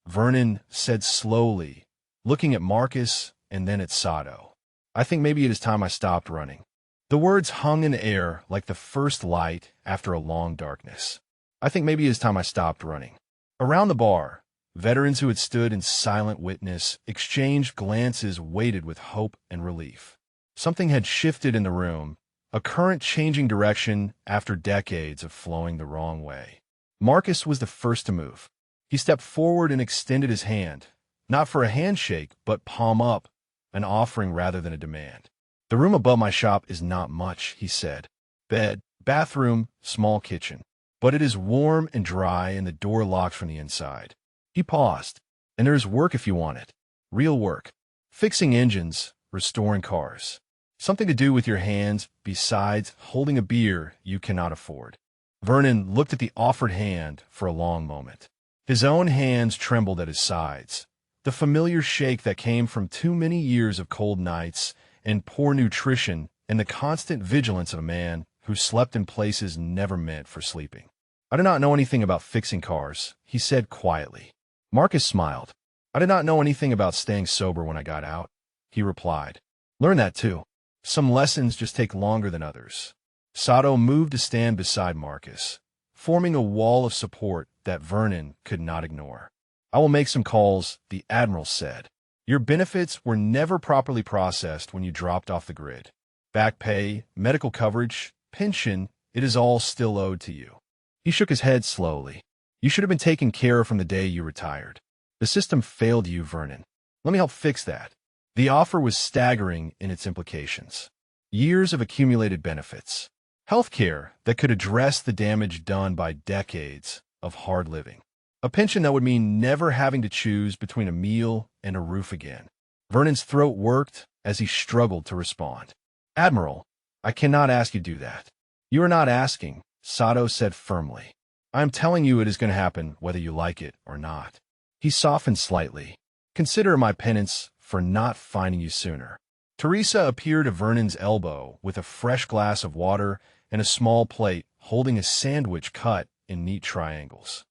Vernon said slowly, looking at Marcus and then at Sato, "I think maybe it is time I stopped running." The words hung in the air like the first light after a long darkness. "I think maybe it is time I stopped running." Around the bar, veterans who had stood in silent witness exchanged glances weighted with hope and relief. Something had shifted in the room, a current changing direction after decades of flowing the wrong way. Marcus was the first to move. He stepped forward and extended his hand, not for a handshake, but palm up, an offering rather than a demand. The room above my shop is not much, he said. Bed, bathroom, small kitchen. But it is warm and dry and the door locked from the inside. He paused. And there's work if you want it. Real work. Fixing engines, restoring cars. Something to do with your hands besides holding a beer you cannot afford. Vernon looked at the offered hand for a long moment. His own hands trembled at his sides. The familiar shake that came from too many years of cold nights and poor nutrition and the constant vigilance of a man who slept in places never meant for sleeping. I do not know anything about fixing cars, he said quietly. Marcus smiled. I did not know anything about staying sober when I got out, he replied. Learn that too. Some lessons just take longer than others. Sato moved to stand beside Marcus, forming a wall of support that Vernon could not ignore. I will make some calls, the Admiral said. Your benefits were never properly processed when you dropped off the grid. Back pay, medical coverage, pension, it is all still owed to you. He shook his head slowly. You should have been taken care of from the day you retired. The system failed you, Vernon. Let me help fix that. The offer was staggering in its implications. Years of accumulated benefits. Healthcare that could address the damage done by decades of hard living. A pension that would mean never having to choose between a meal and a roof again. Vernon's throat worked as he struggled to respond. Admiral, I cannot ask you to do that. You are not asking, Sato said firmly. I am telling you it is going to happen whether you like it or not. He softened slightly. Consider my penance for not finding you sooner. Teresa appeared at Vernon's elbow with a fresh glass of water and a small plate holding a sandwich cut in neat triangles.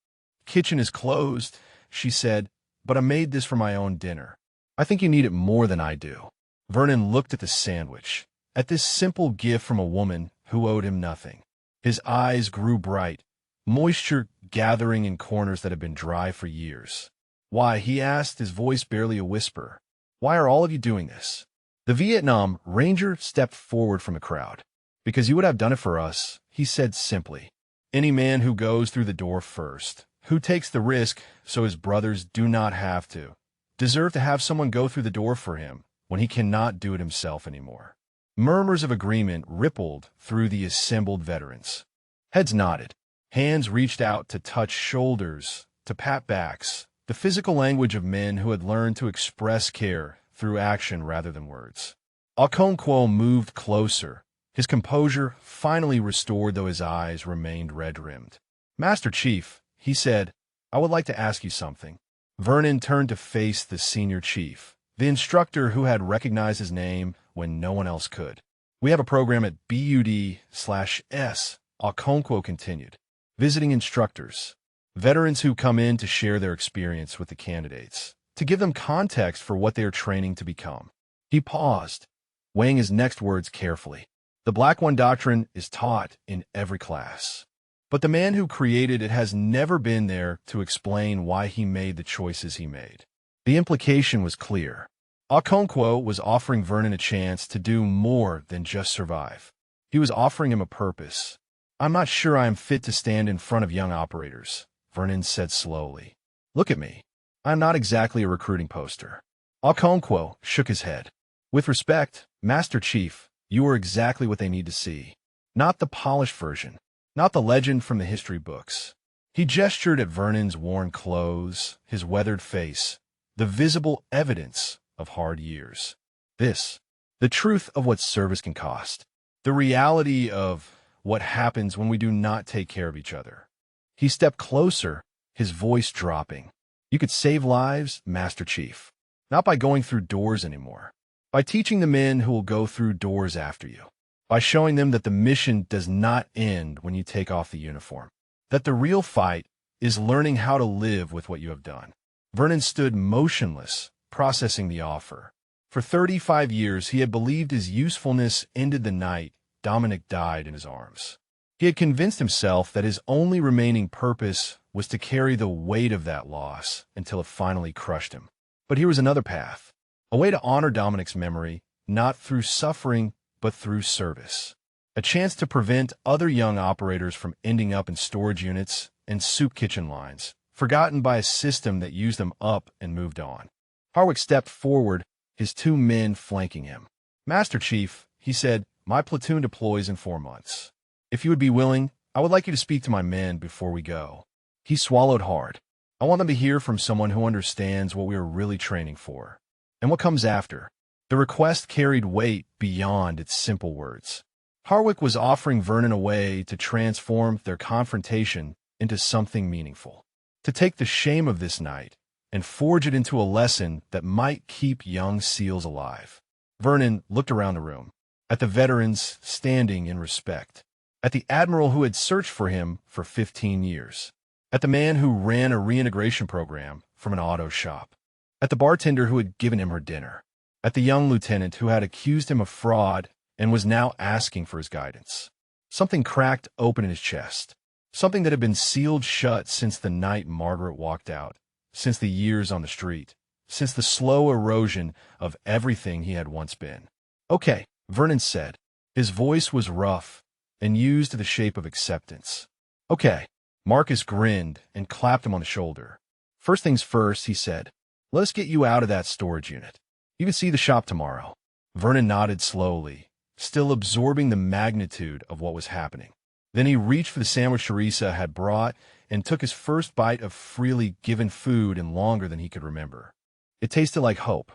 Kitchen is closed, she said, but I made this for my own dinner. I think you need it more than I do. Vernon looked at the sandwich, at this simple gift from a woman who owed him nothing. His eyes grew bright, moisture gathering in corners that had been dry for years. Why, he asked, his voice barely a whisper. Why are all of you doing this? The Vietnam Ranger stepped forward from the crowd. Because you would have done it for us, he said simply. Any man who goes through the door first, who takes the risk so his brothers do not have to, deserve to have someone go through the door for him when he cannot do it himself anymore. Murmurs of agreement rippled through the assembled veterans. Heads nodded. Hands reached out to touch shoulders, to pat backs, the physical language of men who had learned to express care through action rather than words. Okonkwo moved closer, his composure finally restored though his eyes remained red-rimmed. Master Chief, he said, I would like to ask you something. Vernon turned to face the senior chief, the instructor who had recognized his name when no one else could. We have a program at BUD/S, Okonkwo continued, visiting instructors, veterans who come in to share their experience with the candidates, to give them context for what they are training to become. He paused, weighing his next words carefully. The Black One Doctrine is taught in every class, but the man who created it has never been there to explain why he made the choices he made. The implication was clear. Okonkwo was offering Vernon a chance to do more than just survive. He was offering him a purpose. I'm not sure I am fit to stand in front of young operators, Vernon said slowly. Look at me. I am not exactly a recruiting poster. Okonkwo shook his head. With respect, Master Chief, you are exactly what they need to see. Not the polished version. Not the legend from the history books. He gestured at Vernon's worn clothes, his weathered face, the visible evidence of hard years. This, the truth of what service can cost. The reality of what happens when we do not take care of each other. He stepped closer, his voice dropping. You could save lives, Master Chief. Not by going through doors anymore. By teaching the men who will go through doors after you. By showing them that the mission does not end when you take off the uniform. That the real fight is learning how to live with what you have done. Vernon stood motionless, processing the offer. For 35 years, he had believed his usefulness ended the night Dominic died in his arms. He had convinced himself that his only remaining purpose was to carry the weight of that loss until it finally crushed him. But here was another path, a way to honor Dominic's memory, not through suffering, but through service. A chance to prevent other young operators from ending up in storage units and soup kitchen lines, forgotten by a system that used them up and moved on. Harwick stepped forward, his 2 men flanking him. "Master Chief," he said, "my platoon deploys in 4 months. If you would be willing, I would like you to speak to my men before we go." He swallowed hard. "I want them to hear from someone who understands what we are really training for, and what comes after." The request carried weight beyond its simple words. Harwick was offering Vernon a way to transform their confrontation into something meaningful, to take the shame of this night and forge it into a lesson that might keep young SEALs alive. Vernon looked around the room, at the veterans standing in respect, at the admiral who had searched for him for 15 years, at the man who ran a reintegration program from an auto shop, at the bartender who had given him her dinner, at the young lieutenant who had accused him of fraud and was now asking for his guidance. Something cracked open in his chest, something that had been sealed shut since the night Margaret walked out, since the years on the street, since the slow erosion of everything he had once been. "Okay," Vernon said. His voice was rough and used the shape of acceptance. "Okay." Marcus grinned and clapped him on the shoulder. "First things first," he said. "Let us get you out of that storage unit. You can see the shop tomorrow." Vernon nodded slowly, still absorbing the magnitude of what was happening. Then he reached for the sandwich Teresa had brought and took his first bite of freely given food in longer than he could remember. It tasted like hope.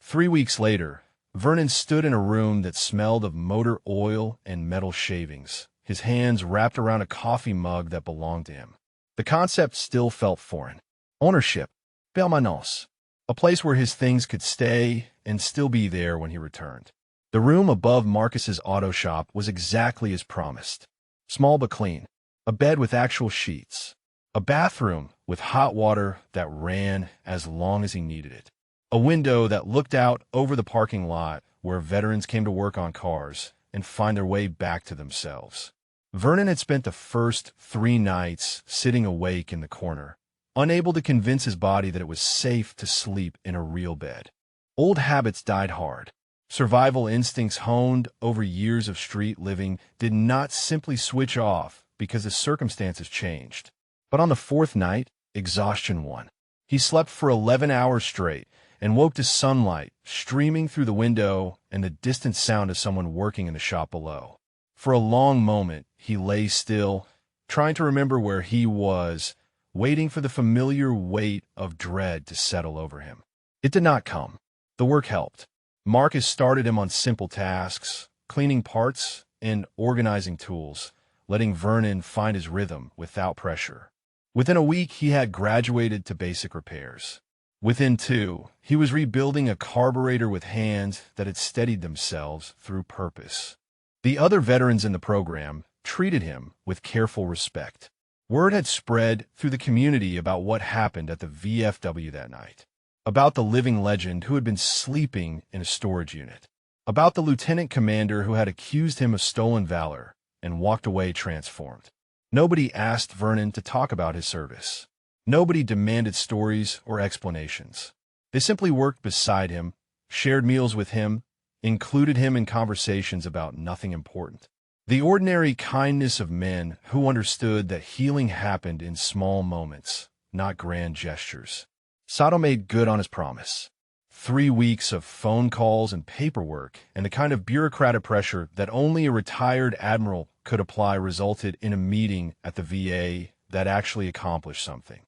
3 weeks later, Vernon stood in a room that smelled of motor oil and metal shavings, his hands wrapped around a coffee mug that belonged to him. The concept still felt foreign. Ownership, permanence, a place where his things could stay and still be there when he returned. The room above Marcus's auto shop was exactly as promised. Small but clean, a bed with actual sheets, a bathroom with hot water that ran as long as he needed it, a window that looked out over the parking lot where veterans came to work on cars and find their way back to themselves. Vernon had spent the first 3 nights sitting awake in the corner, unable to convince his body that it was safe to sleep in a real bed. Old habits died hard. Survival instincts honed over years of street living did not simply switch off because the circumstances changed. But on the 4th night, exhaustion won. He slept for 11 hours straight and woke to sunlight streaming through the window and the distant sound of someone working in the shop below. For a long moment, he lay still, trying to remember where he was, waiting for the familiar weight of dread to settle over him. It did not come. The work helped. Marcus started him on simple tasks, cleaning parts and organizing tools, letting Vernon find his rhythm without pressure. Within a week, he had graduated to basic repairs. Within 2, he was rebuilding a carburetor with hands that had steadied themselves through purpose. The other veterans in the program treated him with careful respect. Word had spread through the community about what happened at the VFW that night, about the living legend who had been sleeping in a storage unit, about the lieutenant commander who had accused him of stolen valor and walked away transformed. Nobody asked Vernon to talk about his service. Nobody demanded stories or explanations. They simply worked beside him, shared meals with him, included him in conversations about nothing important. The ordinary kindness of men who understood that healing happened in small moments, not grand gestures. Sato made good on his promise. 3 weeks of phone calls and paperwork and the kind of bureaucratic pressure that only a retired admiral could apply resulted in a meeting at the VA that actually accomplished something.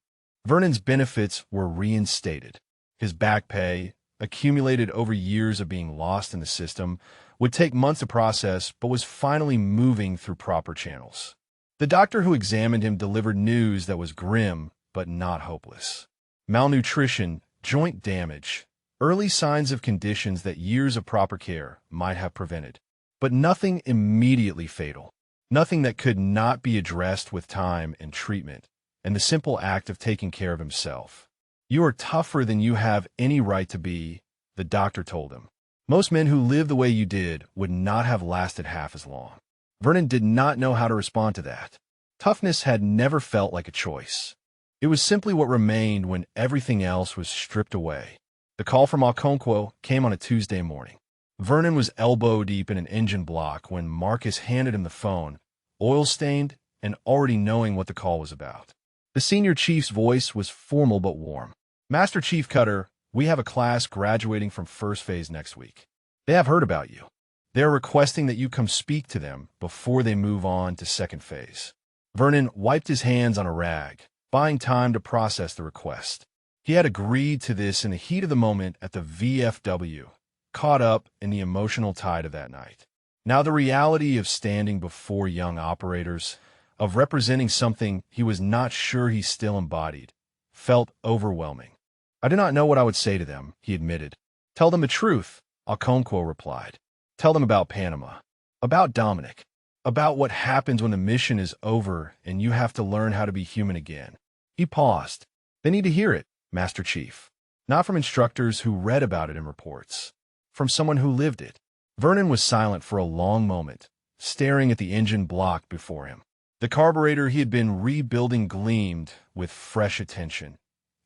Vernon's benefits were reinstated. His back pay, accumulated over years of being lost in the system, would take months to process but was finally moving through proper channels. The doctor who examined him delivered news that was grim but not hopeless. Malnutrition, joint damage, early signs of conditions that years of proper care might have prevented, but nothing immediately fatal, nothing that could not be addressed with time and treatment, and the simple act of taking care of himself. "You are tougher than you have any right to be," the doctor told him. "Most men who live the way you did would not have lasted half as long." Vernon did not know how to respond to that. Toughness had never felt like a choice. It was simply what remained when everything else was stripped away. The call from Okonkwo came on a Tuesday morning. Vernon was elbow-deep in an engine block when Marcus handed him the phone, oil-stained and already knowing what the call was about. The senior chief's voice was formal but warm. "Master Chief Cutter, we have a class graduating from first phase next week. They have heard about you. They are requesting that you come speak to them before they move on to second phase." Vernon wiped his hands on a rag, buying time to process the request. He had agreed to this in the heat of the moment at the VFW, caught up in the emotional tide of that night. Now the reality of standing before young operators, of representing something he was not sure he still embodied, felt overwhelming. "I do not know what I would say to them," he admitted. "Tell them the truth," Okonkwo replied. "Tell them about Panama, about Dominic, about what happens when the mission is over and you have to learn how to be human again." He paused. "They need to hear it, Master Chief. Not from instructors who read about it in reports. From someone who lived it." Vernon was silent for a long moment, staring at the engine block before him. The carburetor he had been rebuilding gleamed with fresh attention.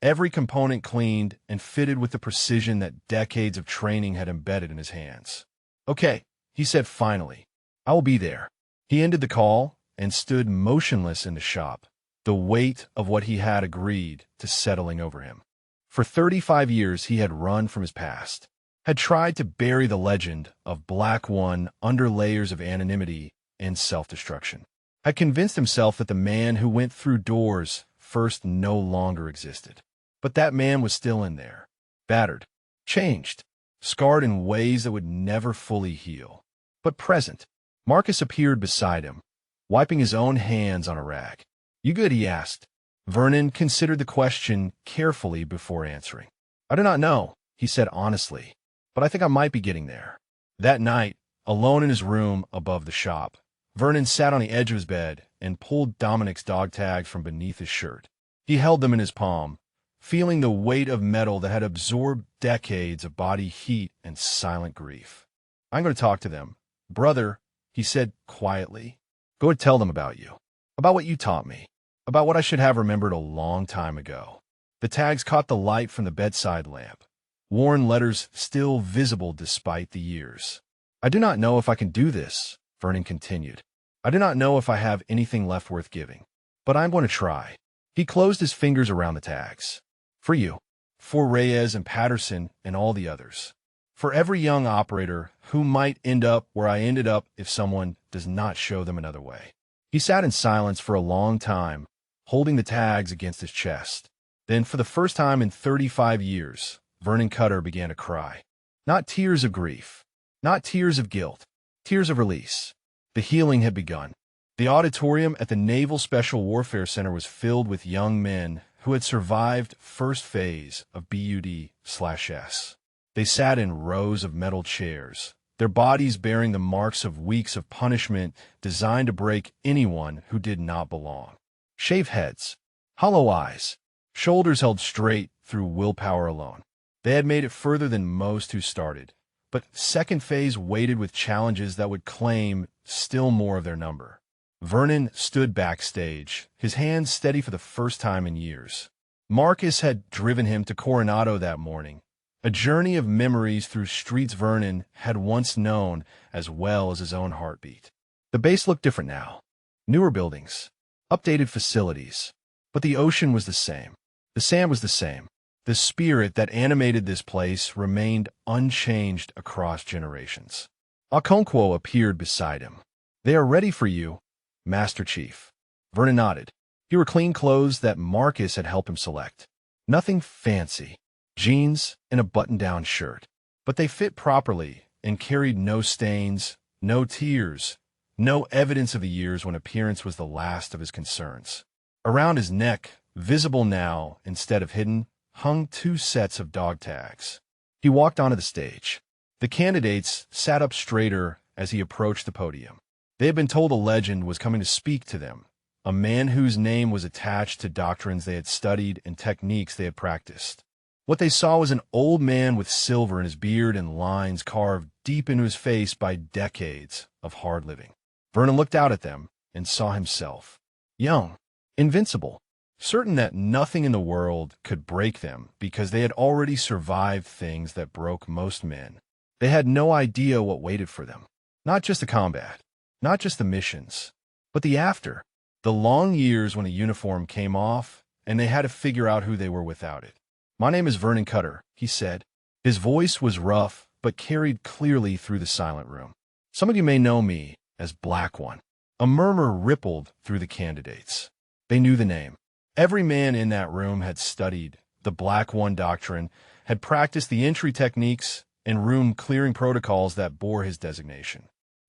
Every component cleaned and fitted with the precision that decades of training had embedded in his hands. "Okay," he said finally. "I will be there." He ended the call and stood motionless in the shop, the weight of what he had agreed to settling over him. For 35 years he had run from his past, had tried to bury the legend of Black One under layers of anonymity and self-destruction, had convinced himself that the man who went through doors first no longer existed. But that man was still in there, battered, changed, scarred in ways that would never fully heal. But present. Marcus appeared beside him, wiping his own hands on a rag. "You good?" he asked. Vernon considered the question carefully before answering. "I do not know," he said honestly, "but I think I might be getting there." That night, alone in his room above the shop, Vernon sat on the edge of his bed and pulled Dominic's dog tags from beneath his shirt. He held them in his palm, feeling the weight of metal that had absorbed decades of body heat and silent grief. "I'm going to talk to them. Brother," he said quietly. "Go and tell them about you, about what you taught me, about what I should have remembered a long time ago." The tags caught the light from the bedside lamp, worn letters still visible despite the years. "I do not know if I can do this," Vernon continued. "I do not know if I have anything left worth giving, but I'm going to try." He closed his fingers around the tags. "For you, for Reyes and Patterson and all the others. For every young operator who might end up where I ended up if someone does not show them another way." He sat in silence for a long time, holding the tags against his chest. Then, for the first time in 35 years, Vernon Cutter began to cry. Not tears of grief, not tears of guilt, tears of release. The healing had begun. The auditorium at the Naval Special Warfare Center was filled with young men who had survived first phase of BUD/S. They sat in rows of metal chairs, their bodies bearing the marks of weeks of punishment designed to break anyone who did not belong. Shaved heads, hollow eyes, shoulders held straight through willpower alone. They had made it further than most who started, but second phase waited with challenges that would claim still more of their number. Vernon stood backstage, his hands steady for the first time in years. Marcus had driven him to Coronado that morning, a journey of memories through streets Vernon had once known as well as his own heartbeat. The base looked different now. Newer buildings, updated facilities, but the ocean was the same. The sand was the same. The spirit that animated this place remained unchanged across generations. Okonkwo appeared beside him. "They are ready for you, Master Chief." Vernon nodded. He wore clean clothes that Marcus had helped him select. Nothing fancy, jeans and a button-down shirt. But they fit properly and carried no stains, no tears, no evidence of the years when appearance was the last of his concerns. Around his neck, visible now instead of hidden, hung 2 sets of dog tags. He walked onto the stage. The candidates sat up straighter as he approached the podium. They had been told a legend was coming to speak to them, a man whose name was attached to doctrines they had studied and techniques they had practiced. What they saw was an old man with silver in his beard and lines carved deep into his face by decades of hard living. Vernon looked out at them and saw himself, young, invincible, certain that nothing in the world could break them because they had already survived things that broke most men. They had no idea what waited for them, not just the combat, not just the missions, but the after. The long years when a uniform came off, and they had to figure out who they were without it. "My name is Vernon Cutter," he said. His voice was rough, but carried clearly through the silent room. "Some of you may know me as Black One." A murmur rippled through the candidates. They knew the name. Every man in that room had studied the Black One doctrine, had practiced the entry techniques and room-clearing protocols that bore his designation.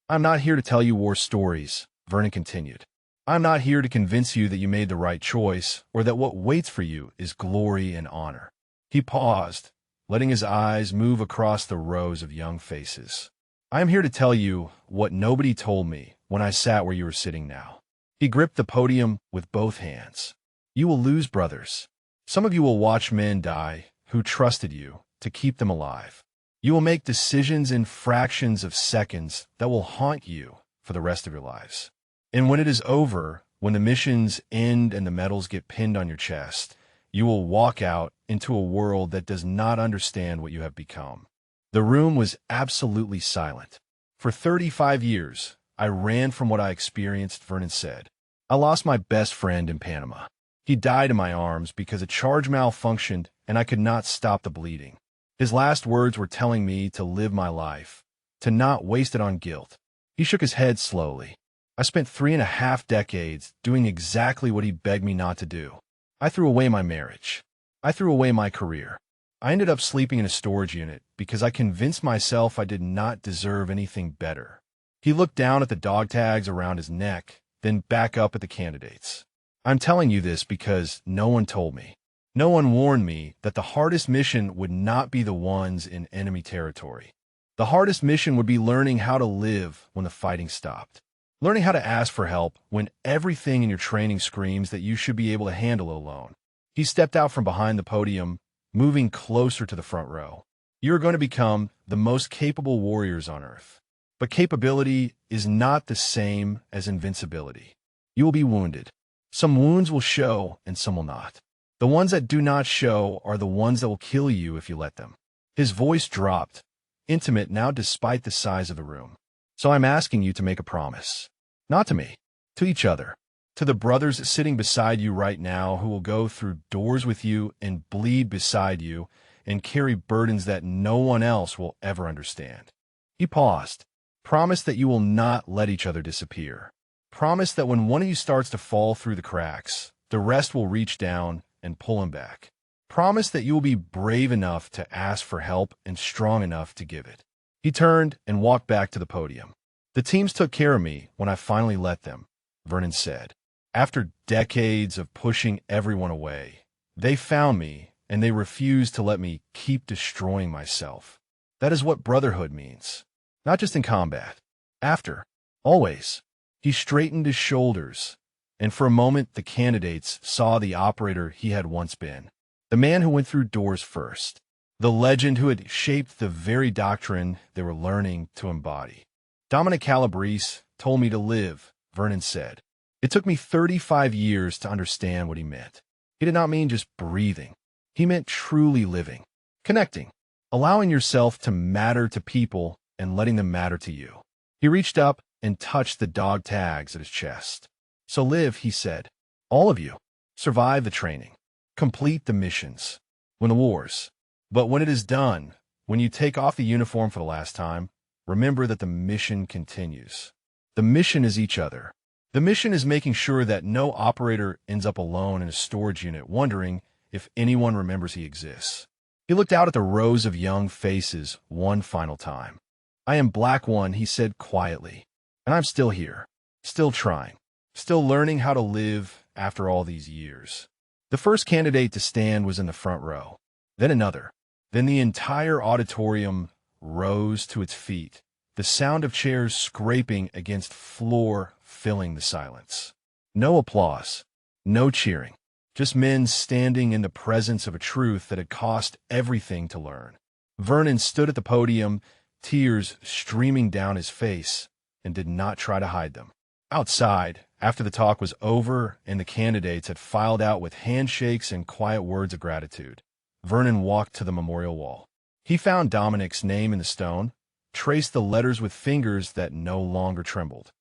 "I'm not here to tell you war stories," Vernon continued. "I'm not here to convince you that you made the right choice or that what waits for you is glory and honor." He paused, letting his eyes move across the rows of young faces. "I am here to tell you what nobody told me when I sat where you are sitting now." He gripped the podium with both hands. "You will lose brothers. Some of you will watch men die who trusted you to keep them alive. You will make decisions in fractions of seconds that will haunt you for the rest of your lives. And when it is over, when the missions end and the medals get pinned on your chest, you will walk out into a world that does not understand what you have become." The room was absolutely silent. "For 35 years, I ran from what I experienced," Vernon said. "I lost my best friend in Panama. He died in my arms because a charge malfunctioned and I could not stop the bleeding. His last words were telling me to live my life, to not waste it on guilt." He shook his head slowly. "I spent 3.5 decades doing exactly what he begged me not to do. I threw away my marriage. I threw away my career. I ended up sleeping in a storage unit because I convinced myself I did not deserve anything better." He looked down at the dog tags around his neck, then back up at the candidates. "I'm telling you this because no one told me. No one warned me that the hardest mission would not be the ones in enemy territory. The hardest mission would be learning how to live when the fighting stopped. Learning how to ask for help when everything in your training screams that you should be able to handle it alone." He stepped out from behind the podium, moving closer to the front row. "You are going to become the most capable warriors on Earth. But capability is not the same as invincibility. You will be wounded. Some wounds will show and some will not. The ones that do not show are the ones that will kill you if you let them." His voice dropped, intimate now despite the size of the room. "So I'm asking you to make a promise. Not to me, to each other. To the brothers sitting beside you right now who will go through doors with you and bleed beside you and carry burdens that no one else will ever understand." He paused. "Promise that you will not let each other disappear. Promise that when one of you starts to fall through the cracks, the rest will reach down and pull him back. Promise that you will be brave enough to ask for help and strong enough to give it." He turned and walked back to the podium. "The teams took care of me when I finally let them," Vernon said. "After decades of pushing everyone away, they found me and they refused to let me keep destroying myself. That is what brotherhood means. Not just in combat. After. Always." He straightened his shoulders, and for a moment the candidates saw the operator he had once been. The man who went through doors first. The legend who had shaped the very doctrine they were learning to embody. "Dominic Calabrese told me to live," Vernon said. "It took me 35 years to understand what he meant. He did not mean just breathing. He meant truly living, connecting, allowing yourself to matter to people and letting them matter to you." He reached up and touched the dog tags at his chest. "So live," he said. "All of you. Survive the training. Complete the missions. Win the wars. But when it is done, when you take off the uniform for the last time, remember that the mission continues. The mission is each other. The mission is making sure that no operator ends up alone in a storage unit wondering if anyone remembers he exists." He looked out at the rows of young faces one final time. "I am Black One," he said quietly, "and I'm still here, still trying, still learning how to live after all these years." The first candidate to stand was in the front row, then another. Then the entire auditorium rose to its feet, the sound of chairs scraping against floor filling the silence. No applause, no cheering, just men standing in the presence of a truth that had cost everything to learn. Vernon stood at the podium, tears streaming down his face, and did not try to hide them. Outside, after the talk was over and the candidates had filed out with handshakes and quiet words of gratitude, Vernon walked to the memorial wall. He found Dominic's name in the stone, traced the letters with fingers that no longer trembled.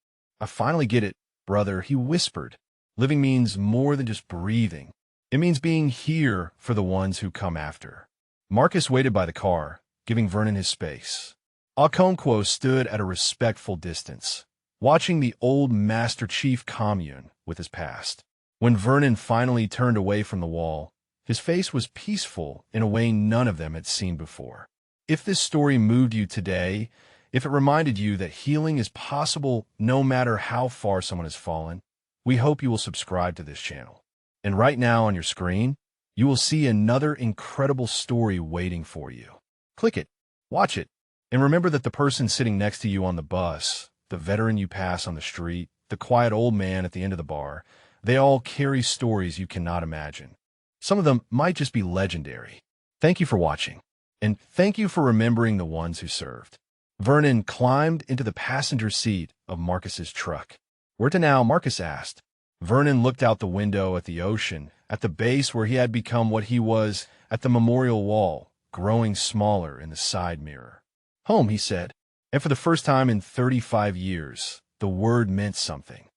"I finally get it, brother," he whispered. Living means more than just breathing. It means being here for the ones who come after. Marcus waited by the car, giving Vernon his space. Okonkwo stood at a respectful distance, watching the old Master Chief commune with his past. When Vernon finally turned away from the wall, his face was peaceful in a way none of them had seen before. If this story moved you today, if it reminded you that healing is possible no matter how far someone has fallen, we hope you will subscribe to this channel. And right now on your screen, you will see another incredible story waiting for you. Click it, watch it, and remember that the person sitting next to you on the bus, the veteran you pass on the street, the quiet old man at the end of the bar, they all carry stories you cannot imagine. Some of them might just be legendary. Thank you for watching, and thank you for remembering the ones who served. Vernon climbed into the passenger seat of Marcus's truck. "Where to now?" Marcus asked. Vernon looked out the window at the ocean, at the base where he had become what he was, at the memorial wall, growing smaller in the side mirror. "Home," he said, and for the first time in 35 years, the word meant something.